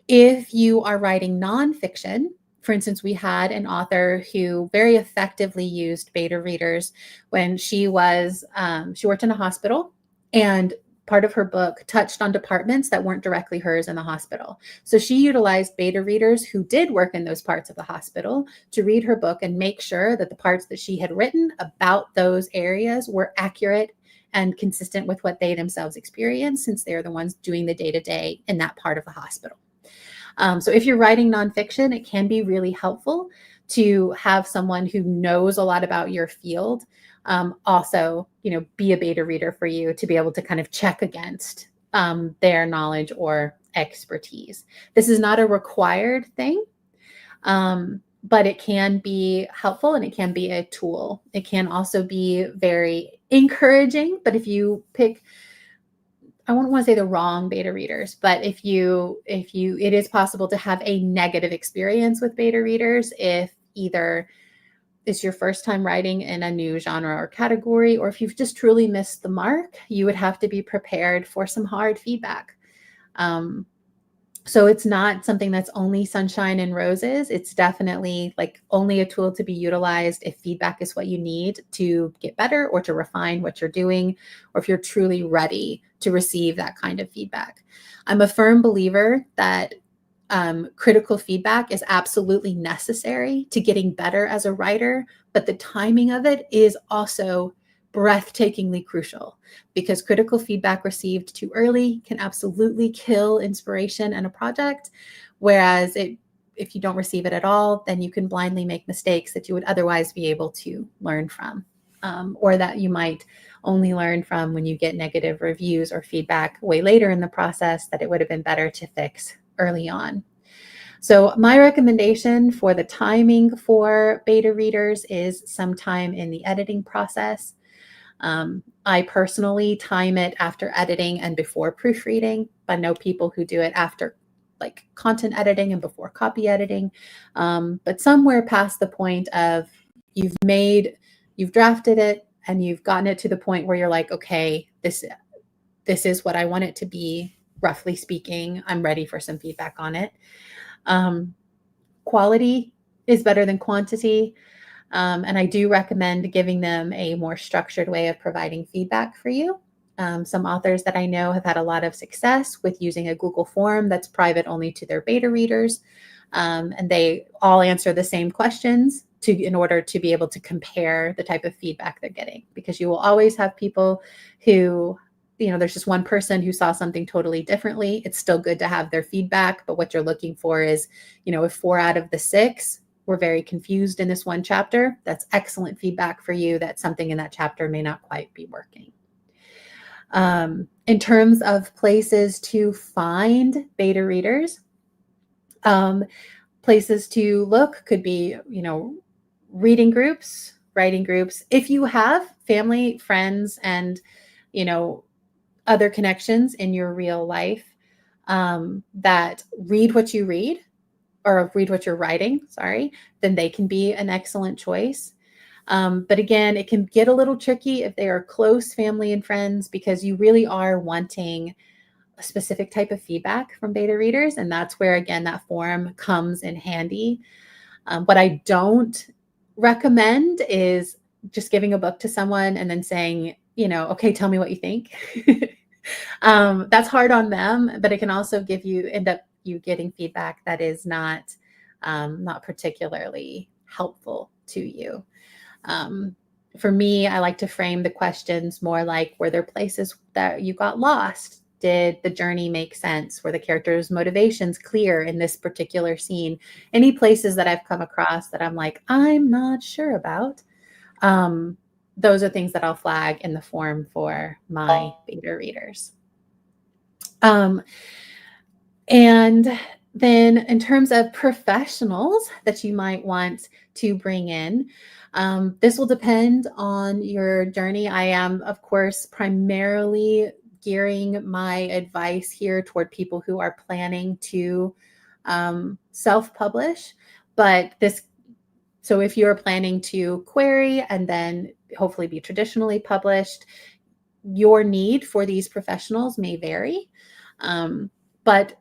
Speaker 1: If you are writing nonfiction, for instance, we had an author who very effectively used beta readers when she worked in a hospital, and part of her book touched on departments that weren't directly hers in the hospital. So she utilized beta readers who did work in those parts of the hospital to read her book and make sure that the parts that she had written about those areas were accurate and consistent with what they themselves experienced, since they're the ones doing the day-to-day in that part of the hospital. So if you're writing nonfiction, it can be really helpful to have someone who knows a lot about your field also, be a beta reader for you to be able to kind of check against their knowledge or expertise. This is not a required thing, but it can be helpful and it can be a tool. It can also be very encouraging, but if you pick, I wouldn't want to say the wrong beta readers, but it is possible to have a negative experience with beta readers if either it's your first time writing in a new genre or category, or if you've just truly missed the mark, you would have to be prepared for some hard feedback. So it's not something that's only sunshine and roses. It's definitely like only a tool to be utilized if feedback is what you need to get better or to refine what you're doing, or if you're truly ready to receive that kind of feedback. I'm a firm believer that critical feedback is absolutely necessary to getting better as a writer, but the timing of it is also breathtakingly crucial, because critical feedback received too early can absolutely kill inspiration in a project, whereas if you don't receive it at all, then you can blindly make mistakes that you would otherwise be able to learn from, or that you might only learn from when you get negative reviews or feedback way later in the process that it would have been better to fix early on. So my recommendation for the timing for beta readers is sometime in the editing process. I personally time it after editing and before proofreading. I know people who do it after like content editing and before copy editing. But somewhere past the point of you've drafted it and you've gotten it to the point where you're like, okay, this is what I want it to be. Roughly speaking, I'm ready for some feedback on it. Quality is better than quantity. And I do recommend giving them a more structured way of providing feedback for you. Some authors that I know have had a lot of success with using a Google form that's private only to their beta readers. And they all answer the same questions in order to be able to compare the type of feedback they're getting, because you will always have people who there's just one person who saw something totally differently, it's still good to have their feedback. But what you're looking for is, if 4 out of the 6 were very confused in this one chapter, that's excellent feedback for you that something in that chapter may not quite be working. In terms of places to find beta readers, places to look could be, reading groups, writing groups. If you have family, friends, and, other connections in your real life that read what you read or read what you're writing, then they can be an excellent choice. But again, it can get a little tricky if they are close family and friends, because you really are wanting a specific type of feedback from beta readers. And that's where, again, that form comes in handy. What I don't recommend is just giving a book to someone and then saying, okay, tell me what you think. That's hard on them, but it can also end up you getting feedback that is not particularly helpful to you. For me, I like to frame the questions more like, were there places that you got lost? Did the journey make sense? Were the characters' motivations clear in this particular scene? Any places that I've come across that I'm like, I'm not sure about. Those are things that I'll flag in the form for my beta readers. And then in terms of professionals that you might want to bring in, this will depend on your journey. I am, of course, primarily gearing my advice here toward people who are planning to self-publish. So if you're planning to query and then hopefully be traditionally published, your need for these professionals may vary. But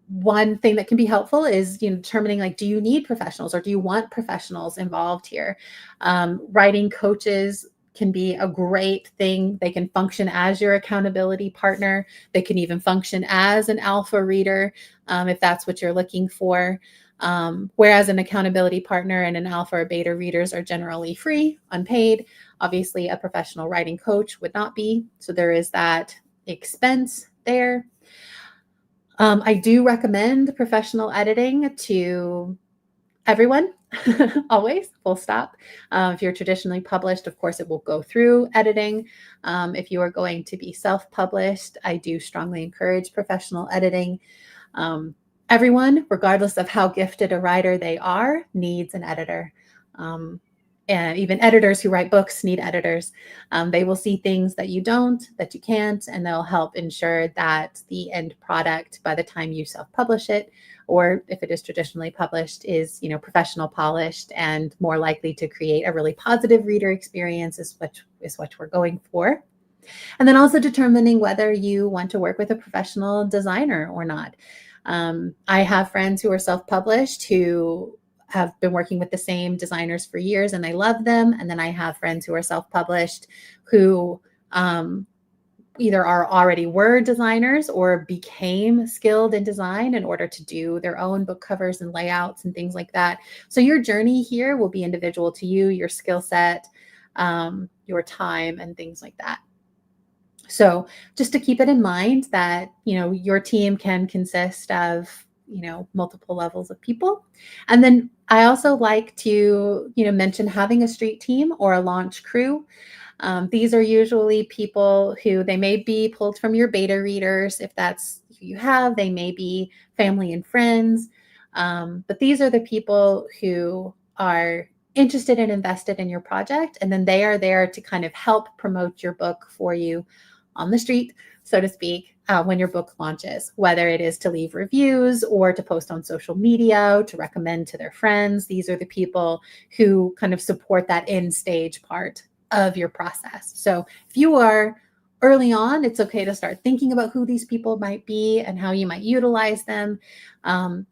Speaker 1: one thing that can be helpful is determining, like, do you need professionals or do you want professionals involved here? Writing coaches can be a great thing. They can function as your accountability partner. They can even function as an alpha reader if that's what you're looking for. Whereas an accountability partner and an alpha or beta readers are generally free, unpaid. Obviously, a professional writing coach would not be. So there is that expense there. I do recommend professional editing to everyone, always, full stop. If you're traditionally published, of course, it will go through editing. If you are going to be self-published, I do strongly encourage professional editing. Everyone, regardless of how gifted a writer they are, needs an editor. And even editors who write books need editors. They will see things that you don't, that you can't, and they'll help ensure that the end product, by the time you self-publish it, or if it is traditionally published, is professional, polished, and more likely to create a really positive reader experience is what we're going for. And then also determining whether you want to work with a professional designer or not. I have friends who are self-published who have been working with the same designers for years and I love them. And then I have friends who are self-published who either were designers or became skilled in design in order to do their own book covers and layouts and things like that. So your journey here will be individual to you, your skill set, your time, and things like that. So just to keep it in mind that, your team can consist of, multiple levels of people. And then I also like to, mention having a street team or a launch crew. These are usually people who they may be pulled from your beta readers. If that's who you have, they may be family and friends. But these are the people who are interested and invested in your project. And then they are there to kind of help promote your book for you on the street, so to speak, when your book launches, whether it is to leave reviews or to post on social media, to recommend to their friends. These are the people who kind of support that end stage part of your process. So if you are early on, it's okay to start thinking about who these people might be and how you might utilize them.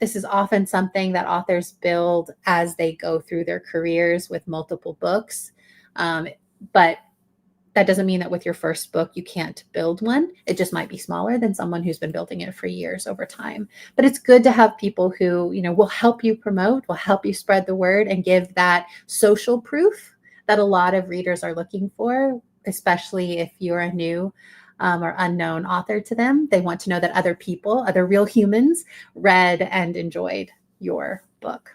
Speaker 1: This is often something that authors build as they go through their careers with multiple books. But that doesn't mean that with your first book, you can't build one. It just might be smaller than someone who's been building it for years over time. But it's good to have people who, will help you promote, will help you spread the word and give that social proof that a lot of readers are looking for, especially if you're a new or unknown author to them. They want to know that other people, other real humans, read and enjoyed your book.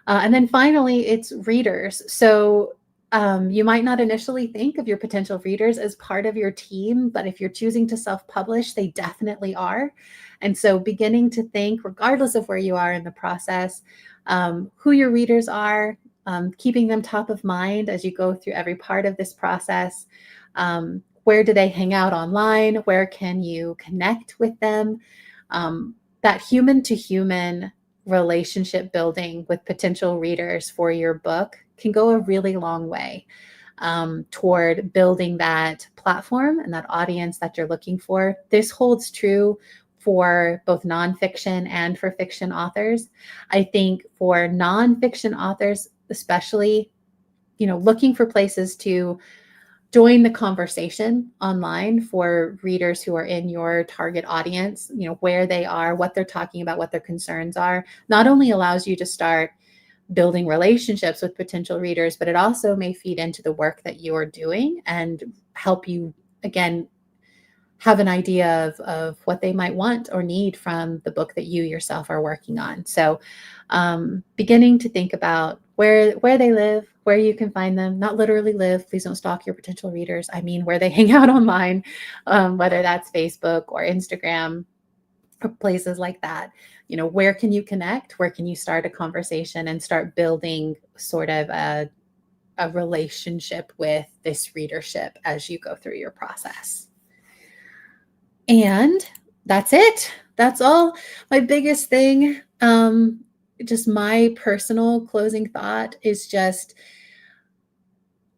Speaker 1: And then finally, it's readers. So you might not initially think of your potential readers as part of your team, but if you're choosing to self-publish, they definitely are. And so beginning to think, regardless of where you are in the process, who your readers are, keeping them top of mind as you go through every part of this process. Where do they hang out online? Where can you connect with them? That human to human relationship building with potential readers for your book can go a really long way toward building that platform and that audience that you're looking for. This holds true for both nonfiction and for fiction authors. I think for nonfiction authors, especially, looking for places to join the conversation online for readers who are in your target audience, where they are, what they're talking about, what their concerns are, not only allows you to start building relationships with potential readers, but it also may feed into the work that you are doing and help you, again, have an idea of what they might want or need from the book that you yourself are working on. So beginning to think about where they live, where you can find them, not literally live, please don't stalk your potential readers. I mean, where they hang out online, whether that's Facebook or Instagram or places like that. Where can you connect? Where can you start a conversation and start building sort of a relationship with this readership as you go through your process? And that's it. That's all. My biggest thing, just my personal closing thought is just,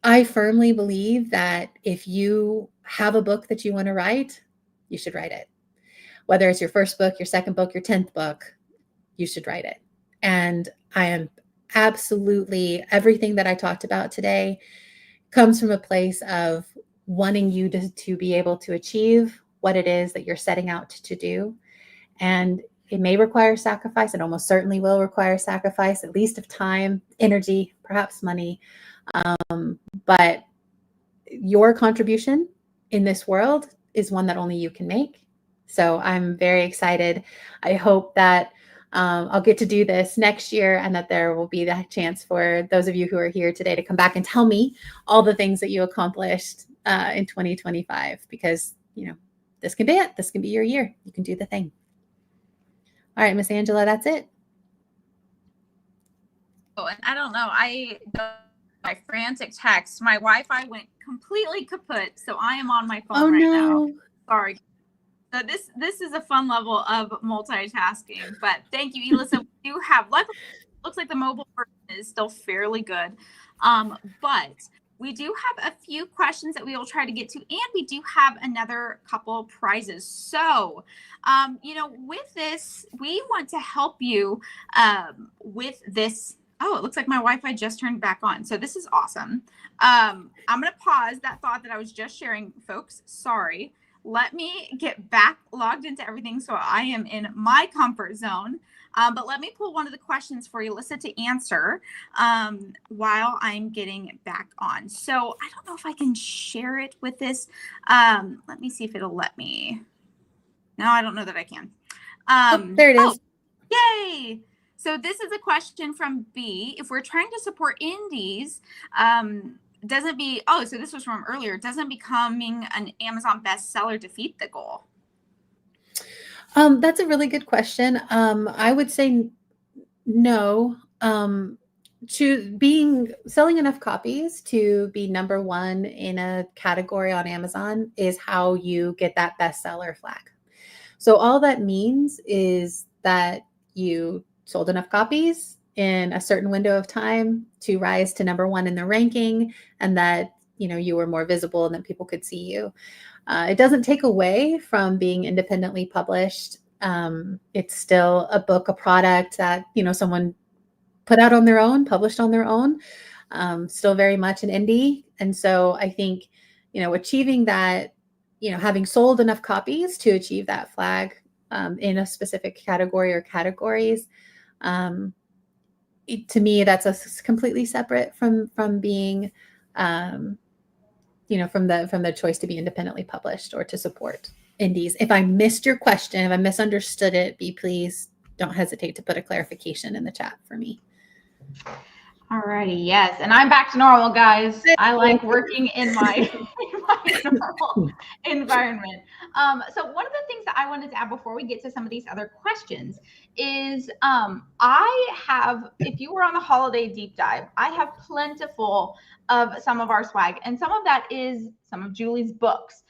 Speaker 1: I firmly believe that if you have a book that you want to write, you should write it. Whether it's your first book, your second book, your 10th book, you should write it. And I am absolutely, everything that I talked about today comes from a place of wanting you to be able to achieve what it is that you're setting out to do. And it may require sacrifice. It almost certainly will require sacrifice, at least of time, energy, perhaps money. But your contribution in this world is one that only you can make. So I'm very excited. I hope that I'll get to do this next year and that there will be that chance for those of you who are here today to come back and tell me all the things that you accomplished in 2025, because, this can be it. This can be your year. You can do the thing. All right, Miss Angela, that's it.
Speaker 3: Oh, and I don't know. My frantic text, my Wi-Fi went completely kaput, so I am on my phone now. Sorry. So this is a fun level of multitasking, but thank you, Elissa. We do have, looks like the mobile version is still fairly good, but we do have a few questions that we will try to get to, and we do have another couple prizes. So, with this, we want to help you with this. Oh, it looks like my Wi-Fi just turned back on. So this is awesome. I'm going to pause that thought that I was just sharing, folks. Sorry. Let me get back logged into everything so I am in my comfort zone. But let me pull one of the questions for Elissa to answer while I'm getting back on. So I don't know if I can share it with this. Let me see if it'll let me. No, I don't know that I can.
Speaker 1: There it is.
Speaker 3: Yay! So this is a question from B. If we're trying to support indies, so this was from earlier, doesn't becoming an Amazon bestseller defeat the goal?
Speaker 1: That's a really good question. I would say no. Selling enough copies to be number one in a category on Amazon is how you get that bestseller flag. So all that means is that you sold enough copies in a certain window of time to rise to number one in the ranking, and that you were more visible and that people could see you. It doesn't take away from being independently published. It's still a book, a product that someone put out on their own, published on their own. Still very much an indie, and so I think achieving that, having sold enough copies to achieve that flag in a specific category or categories. To me, that's completely separate from being from the choice to be independently published or to support indies. If I missed your question, if I misunderstood it, please don't hesitate to put a clarification in the chat for me.
Speaker 2: Alrighty, yes, and I'm back to normal, guys. I like working in my normal environment. So one of the things that I wanted to add before we get to some of these other questions is I have, if you were on the holiday deep dive, I have plentiful of some of our swag, and some of that is some of Julie's books.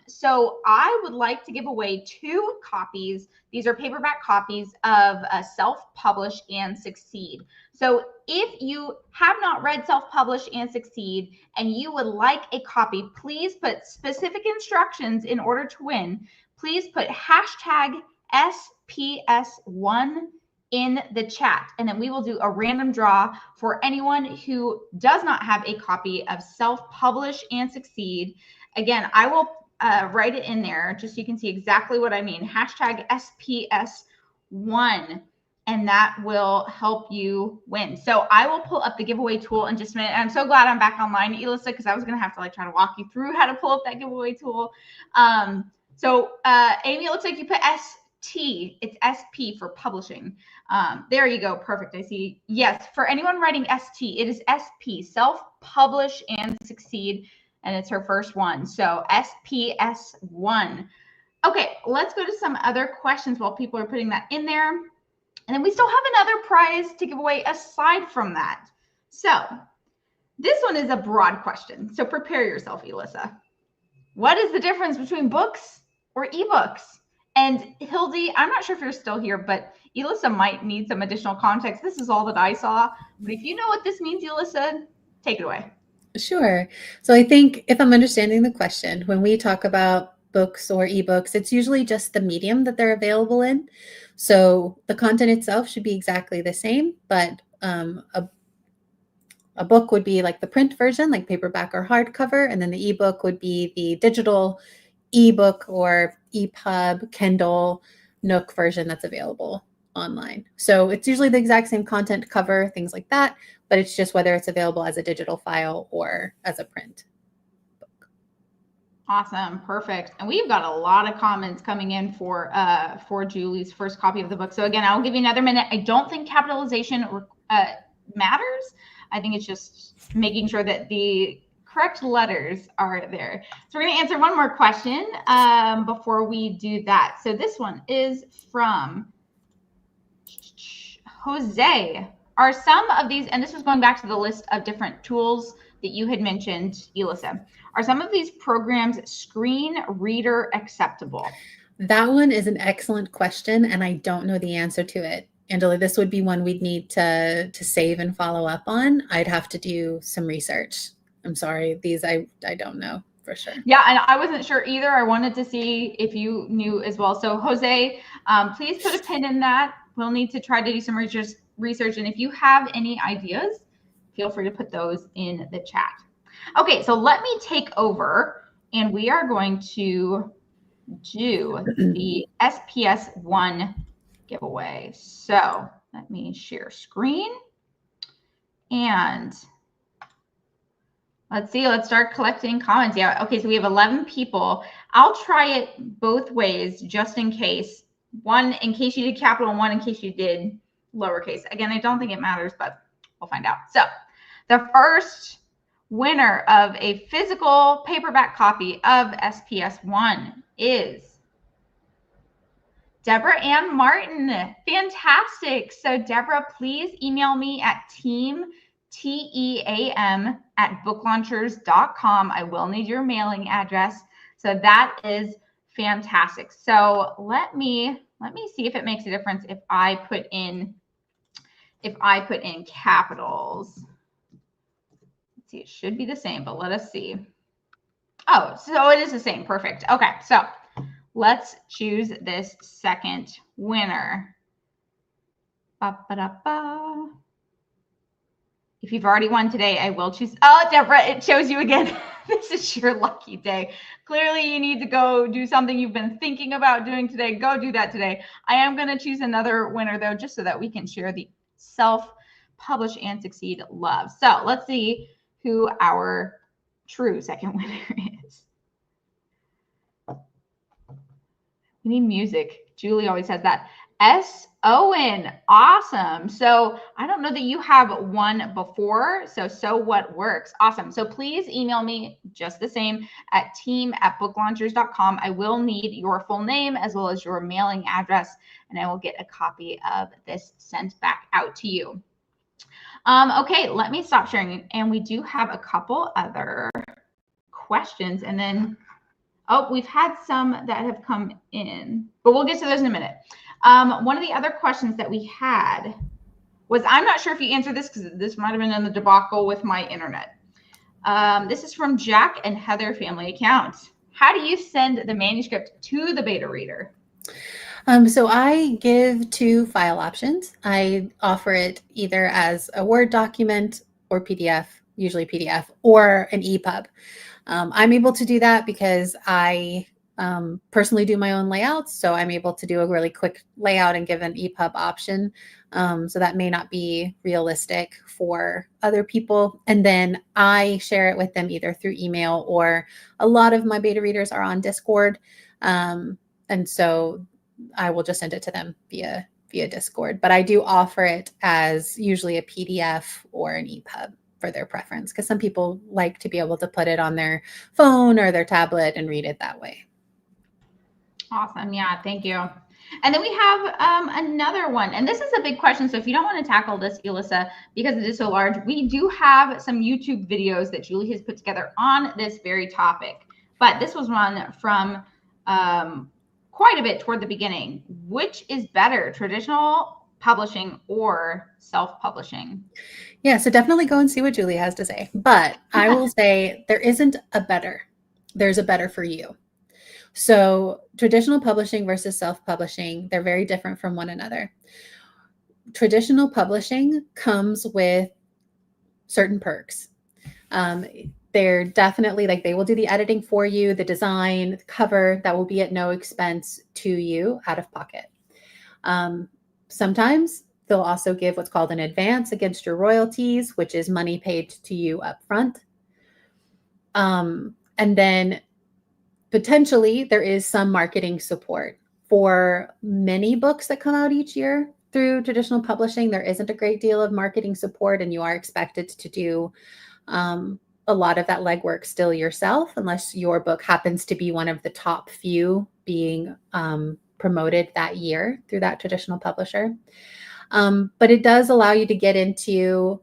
Speaker 2: So I would like to give away 2 copies. These are paperback copies of Self-Publish and Succeed. So if you have not read Self-Publish and Succeed and you would like a copy, please put specific instructions in order to win. Please put hashtag SPS1 in the chat, and then we will do a random draw for anyone who does not have a copy of Self-Publish and Succeed. Again, I will write it in there just so you can see exactly what I mean. Hashtag SPS1. And that will help you win. So I will pull up the giveaway tool in just a minute. And I'm so glad I'm back online, Elissa, because I was going to have to try to walk you through how to pull up that giveaway tool. Amy, it looks like you put ST. It's SP for publishing. There you go. Perfect. I see. Yes. For anyone writing ST, it is SP, Self-Publish and Succeed. And it's her first one. So SPS1. Okay. Let's go to some other questions while people are putting that in there. And then we still have another prize to give away aside from that. So this one is a broad question. So prepare yourself, Elissa. What is the difference between books or ebooks? And Hildy, I'm not sure if you're still here, but Elissa might need some additional context. This is all that I saw. But if you know what this means, Elissa, take it away.
Speaker 1: Sure. So I think if I'm understanding the question, when we talk about books or ebooks, it's usually just the medium that they're available in. So the content itself should be exactly the same, but a book would be like the print version, like paperback or hardcover, and then the ebook would be the digital ebook or EPUB, Kindle, Nook version that's available online. So it's usually the exact same content, cover, things like that, but it's just whether it's available as a digital file or as a print.
Speaker 2: Awesome. Perfect. And we've got a lot of comments coming in for Julie's first copy of the book. So again, I'll give you another minute. I don't think capitalization matters. I think it's just making sure that the correct letters are there. So we're going to answer one more question before we do that. So this one is from Jose. Are some of these, and this was going back to the list of different tools that you had mentioned, Elissa, are some of these programs screen reader acceptable?
Speaker 1: That one is an excellent question, and I don't know the answer to it. Angela, this would be one we'd need to save and follow up on. I'd have to do some research. I'm sorry, these I don't know for sure.
Speaker 2: Yeah, and I wasn't sure either. I wanted to see if you knew as well. So Jose, please put a pin in that. We'll need to try to do some research, and if you have any ideas, feel free to put those in the chat. Okay, so let me take over, and we are going to do the SPS1 giveaway. So let me share screen, and let's see. Let's start collecting comments. Yeah. Okay, so we have 11 people. I'll try it both ways just in case. One in case you did capital, and one in case you did lowercase. Again, I don't think it matters, but we'll find out. So the first winner of a physical paperback copy of SPS1 is Deborah Ann Martin. Fantastic. So Deborah, please email me at team@booklaunchers.com. I will need your mailing address. So that is fantastic. So let me see if it makes a difference if I put in capitals. Let's see, it should be the same, but let us see. Oh, so it is the same. Perfect. Okay, so let's choose this second winner. Ba-ba-da-ba. If you've already won today, I will choose. Oh, Deborah, it shows you again. This is your lucky day. Clearly, you need to go do something you've been thinking about doing today. Go do that today. I am going to choose another winner, though, just so that we can share the Self-Publish and Succeed love. So let's see who our true second winner is. We need music. Julie always says that. S. Owen, awesome. So I don't know that you have one before. So what works? Awesome. So please email me just the same at team@booklaunchers.com. I will need your full name as well as your mailing address, and I will get a copy of this sent back out to you. Okay, let me stop sharing. And we do have a couple other questions, and then we've had some that have come in, but we'll get to those in a minute. One of the other questions that we had was, I'm not sure if you answered this because this might have been in the debacle with my internet. This is from Jack and Heather Family Account. How do you send the manuscript to the beta reader?
Speaker 1: So I give 2 file options. I offer it either as a Word document or PDF, usually PDF, or an EPUB. I'm able to do that because I personally do my own layouts. So I'm able to do a really quick layout and give an EPUB option. So that may not be realistic for other people. And then I share it with them either through email, or a lot of my beta readers are on Discord. And so I will just send it to them via Discord. But I do offer it as usually a PDF or an EPUB for their preference, because some people like to be able to put it on their phone or their tablet and read it that way.
Speaker 2: Awesome. Yeah, thank you. And then we have another one, and this is a big question. So if you don't want to tackle this, Elissa, because it is so large, we do have some YouTube videos that Julie has put together on this very topic. But this was one from quite a bit toward the beginning. Which is better, traditional publishing or self-publishing?
Speaker 1: Yeah, so definitely go and see what Julie has to say. But I will say there isn't a better. There's a better for you. So traditional publishing versus self-publishing, they're very different from one another. Traditional publishing comes with certain perks. They're definitely, like, they will do the editing for you, the design, the cover, that will be at no expense to you out of pocket. Sometimes they'll also give what's called an advance against your royalties, which is money paid to you up front. And then potentially there is some marketing support. For many books that come out each year through traditional publishing, there isn't a great deal of marketing support, and you are expected to do a lot of that legwork still yourself, unless your book happens to be one of the top few being promoted that year through that traditional publisher. But it does allow you to get into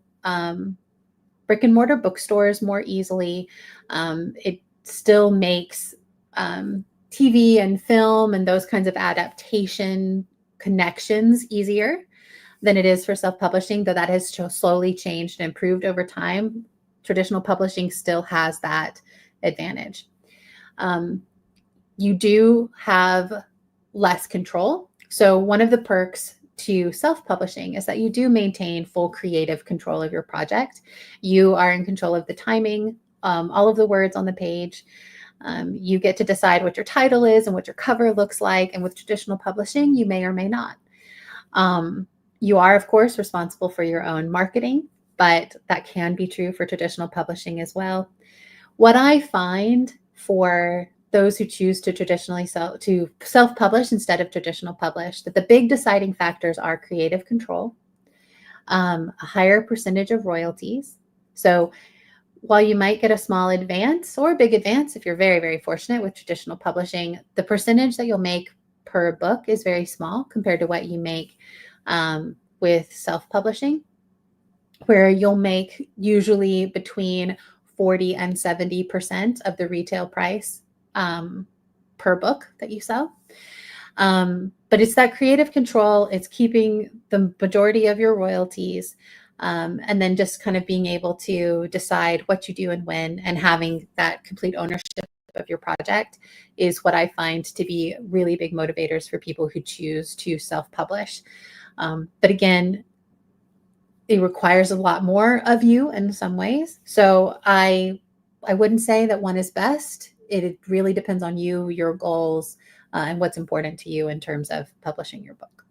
Speaker 1: brick and mortar bookstores more easily. It still makes TV and film and those kinds of adaptation connections easier than it is for self-publishing, though that has slowly changed and improved over time. Traditional publishing still has that advantage. You do have less control. So one of the perks to self-publishing is that you do maintain full creative control of your project. You are in control of the timing, all of the words on the page. You get to decide what your title is and what your cover looks like. And with traditional publishing, you may or may not. You are, of course, responsible for your own marketing, but that can be true for traditional publishing as well. What I find for those who choose to traditionally self-publish instead of traditional publish, that the big deciding factors are creative control, a higher percentage of royalties. So while you might get a small advance or a big advance, if you're very, very fortunate with traditional publishing, the percentage that you'll make per book is very small compared to what you make with self-publishing, where you'll make usually between 40 and 70% of the retail price per book that you sell. But it's that creative control. It's keeping the majority of your royalties, and then just kind of being able to decide what you do and when, and having that complete ownership of your project is what I find to be really big motivators for people who choose to self-publish. But again, it requires a lot more of you in some ways. So I wouldn't say that one is best. It really depends on you, your goals, and what's important to you in terms of publishing your book.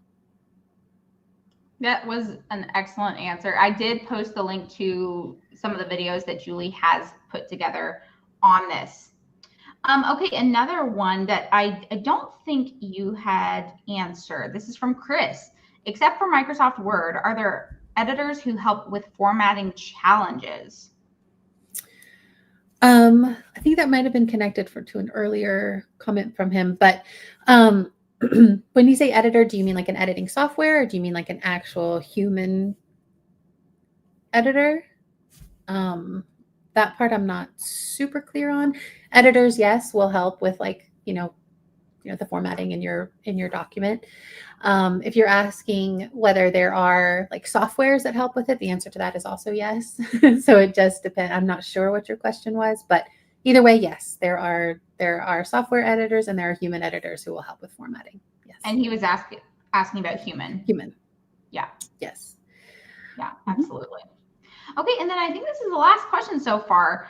Speaker 2: That was an excellent answer. I did post the link to some of the videos that Julie has put together on this. Okay, another one that I don't think you had answered. This is from Chris. Except for Microsoft Word, are there editors who help with formatting challenges?
Speaker 1: I think that might have been connected to an earlier comment from him, but when you say editor, do you mean like an editing software, or do you mean like an actual human editor? That part I'm not super clear on. Editors, yes, will help with like, the formatting in your document. If you're asking whether there are like softwares that help with it, the answer to that is also yes. So it just depends. I'm not sure what your question was, but either way, yes, there are software editors and there are human editors who will help with formatting. Yes.
Speaker 2: And he was asking about human.
Speaker 1: Human.
Speaker 2: Yeah.
Speaker 1: Yes.
Speaker 2: Yeah, absolutely. Okay, and then I think this is the last question so far.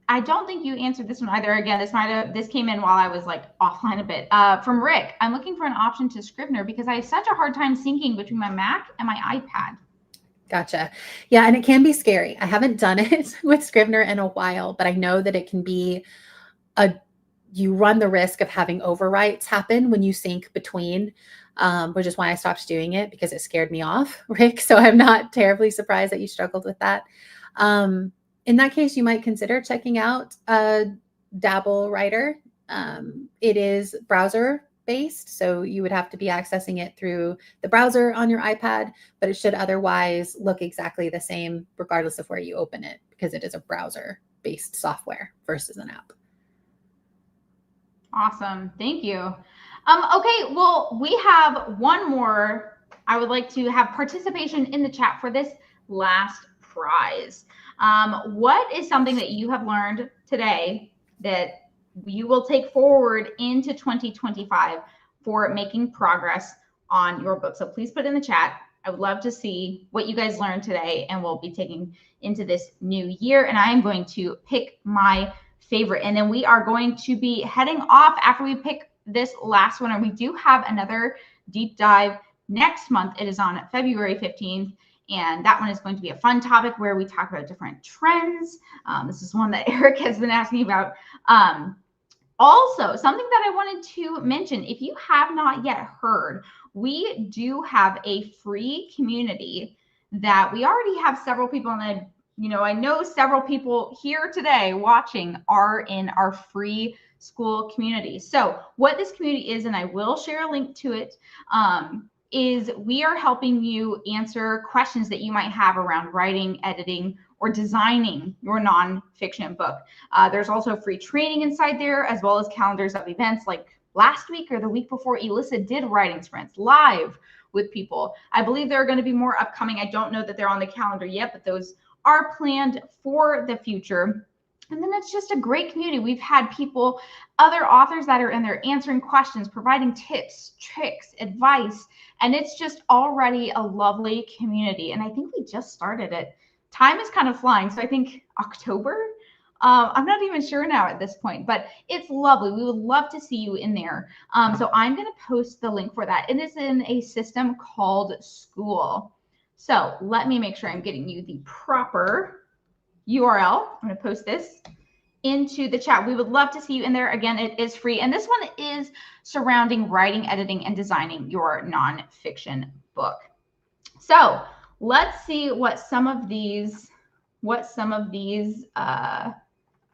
Speaker 2: I don't think you answered this one either. Again, this came in while I was like offline a bit. From Rick, I'm looking for an option to Scrivener because I have such a hard time syncing between my Mac and my iPad.
Speaker 1: Gotcha. Yeah, and it can be scary. I haven't done it with Scrivener in a while, but I know that it can be you run the risk of having overwrites happen when you sync between, which is why I stopped doing it, because it scared me off, Rick. So I'm not terribly surprised that you struggled with that. In that case, you might consider checking out Dabble Writer. It is browser based, so you would have to be accessing it through the browser on your iPad, but it should otherwise look exactly the same regardless of where you open it, because it is a browser based software versus an app.
Speaker 2: Awesome. Thank you. Okay, well, we have one more. I would like to have participation in the chat for this last prize. What is something that you have learned today that you will take forward into 2025 for making progress on your book? So please put in the chat. I would love to see what you guys learned today, and we'll be taking into this new year. And I am going to pick my favorite, and then we are going to be heading off after we pick this last one. And we do have another deep dive next month. It is on February 15th. And that one is going to be a fun topic where we talk about different trends. This is one that Eric has been asking about. Also, something that I wanted to mention, if you have not yet heard, we do have a free community that we already have several people in the, I know several people here today watching are in our free school community. So what this community is, and I will share a link to it, is we are helping you answer questions that you might have around writing, editing, or designing your nonfiction book. There's also free training inside there, as well as calendars of events. Like last week or the week before, Elissa did writing sprints live with people. I believe there are going to be more upcoming. I don't know that they're on the calendar yet, but those are planned for the future. And then it's just a great community. We've had people, other authors that are in there answering questions, providing tips, tricks, advice, and it's just already a lovely community. And I think we just started it. Time is kind of flying. So I think October, I'm not even sure now at this point, but it's lovely. We would love to see you in there. So I'm going to post the link for that. It is in a system called School. So let me make sure I'm getting you the proper URL. I'm going to post this into the chat. We would love to see you in there. Again, it is free. And this one is surrounding writing, editing, and designing your nonfiction book. So let's see what some of these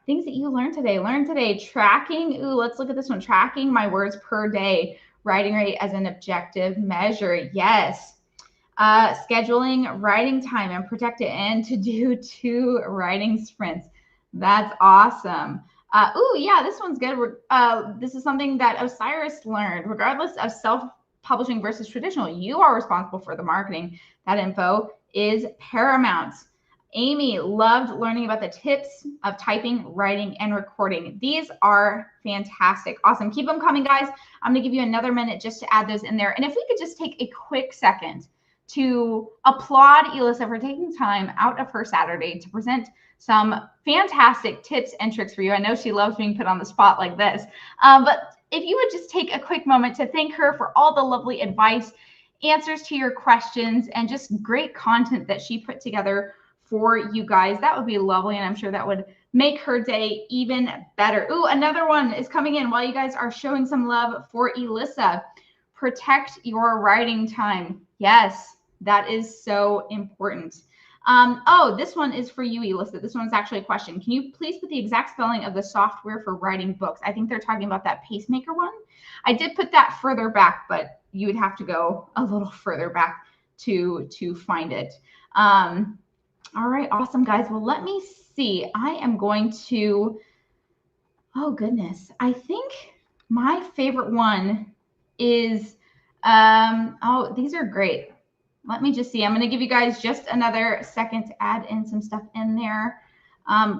Speaker 2: things that you learned today. Tracking. Ooh, let's look at this one. Tracking my words per day. Writing rate as an objective measure. Yes. Scheduling writing time and protect it, and to do 2 writing sprints. That's awesome. Ooh, yeah, this one's good. This is something that Osiris learned. Regardless of self-publishing versus traditional, you are responsible for the marketing. That info is paramount. Amy loved learning about the tips of typing, writing, and recording. These are fantastic. Awesome. Keep them coming, guys. I'm going to give you another minute just to add those in there. And if we could just take a quick second to applaud Elissa for taking time out of her Saturday to present some fantastic tips and tricks for you. I know she loves being put on the spot like this, but if you would just take a quick moment to thank her for all the lovely advice answers to your questions, and just great content that she put together for you guys. That would be lovely, and I'm sure that would make her day even better. Ooh, another one is coming in while you guys are showing some love for Elissa. Protect your writing time. Yes, that is so important. Oh, this one is for you, Elissa. This one's actually a question. Can you please put the exact spelling of the software for writing books? I think they're talking about that Pacemaker one. I did put that further back, but you would have to go a little further back to find it. All right, awesome, guys. Well, let me see. I am going to, oh goodness, I think my favorite one is, oh, these are great. Let me just see. I'm going to give you guys just another second to add in some stuff in there.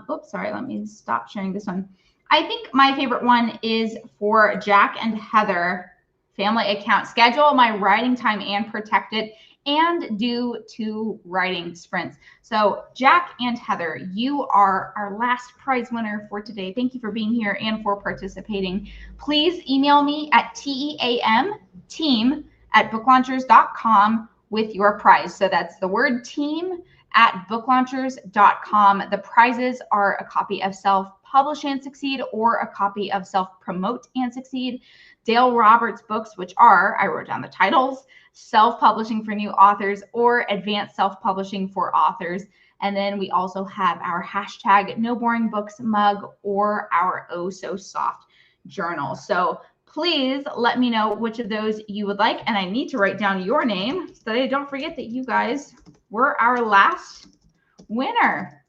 Speaker 2: Oops, sorry. Let me stop sharing this one. I think my favorite one is for Jack and Heather family account. Schedule my writing time and protect it, and do 2 writing sprints. So Jack and Heather, you are our last prize winner for today. Thank you for being here and for participating. Please email me at team@booklaunchers.com with your prize. So that's the word team@booklaunchers.com. The prizes are a copy of Self-Publish and Succeed or a copy of Self-Promote and Succeed. Dale Roberts books, which are, I wrote down the titles, Self-Publishing for New Authors or Advanced Self-Publishing for Authors. And then we also have our hashtag No Boring Books mug or our Oh So Soft journal. So please let me know which of those you would like. And I need to write down your name so that I don't forget that you guys were our last winner.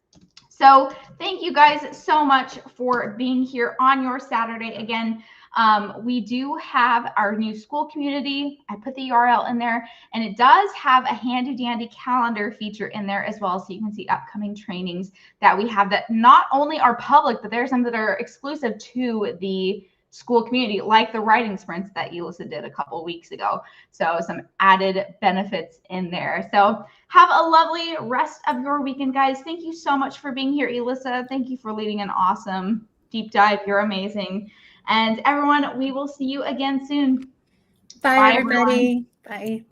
Speaker 2: So thank you guys so much for being here on your Saturday. Again, we do have our new school community. I put the URL in there, and it does have a handy dandy calendar feature in there as well. So you can see upcoming trainings that we have that not only are public, but there's some that are exclusive to the school community, like the writing sprints that Elissa did a couple of weeks ago. So some added benefits in there. So have a lovely rest of your weekend, guys. Thank you so much for being here, Elissa. Thank you for leading an awesome deep dive. You're amazing. And everyone, we will see you again soon.
Speaker 1: Bye everybody. Bye.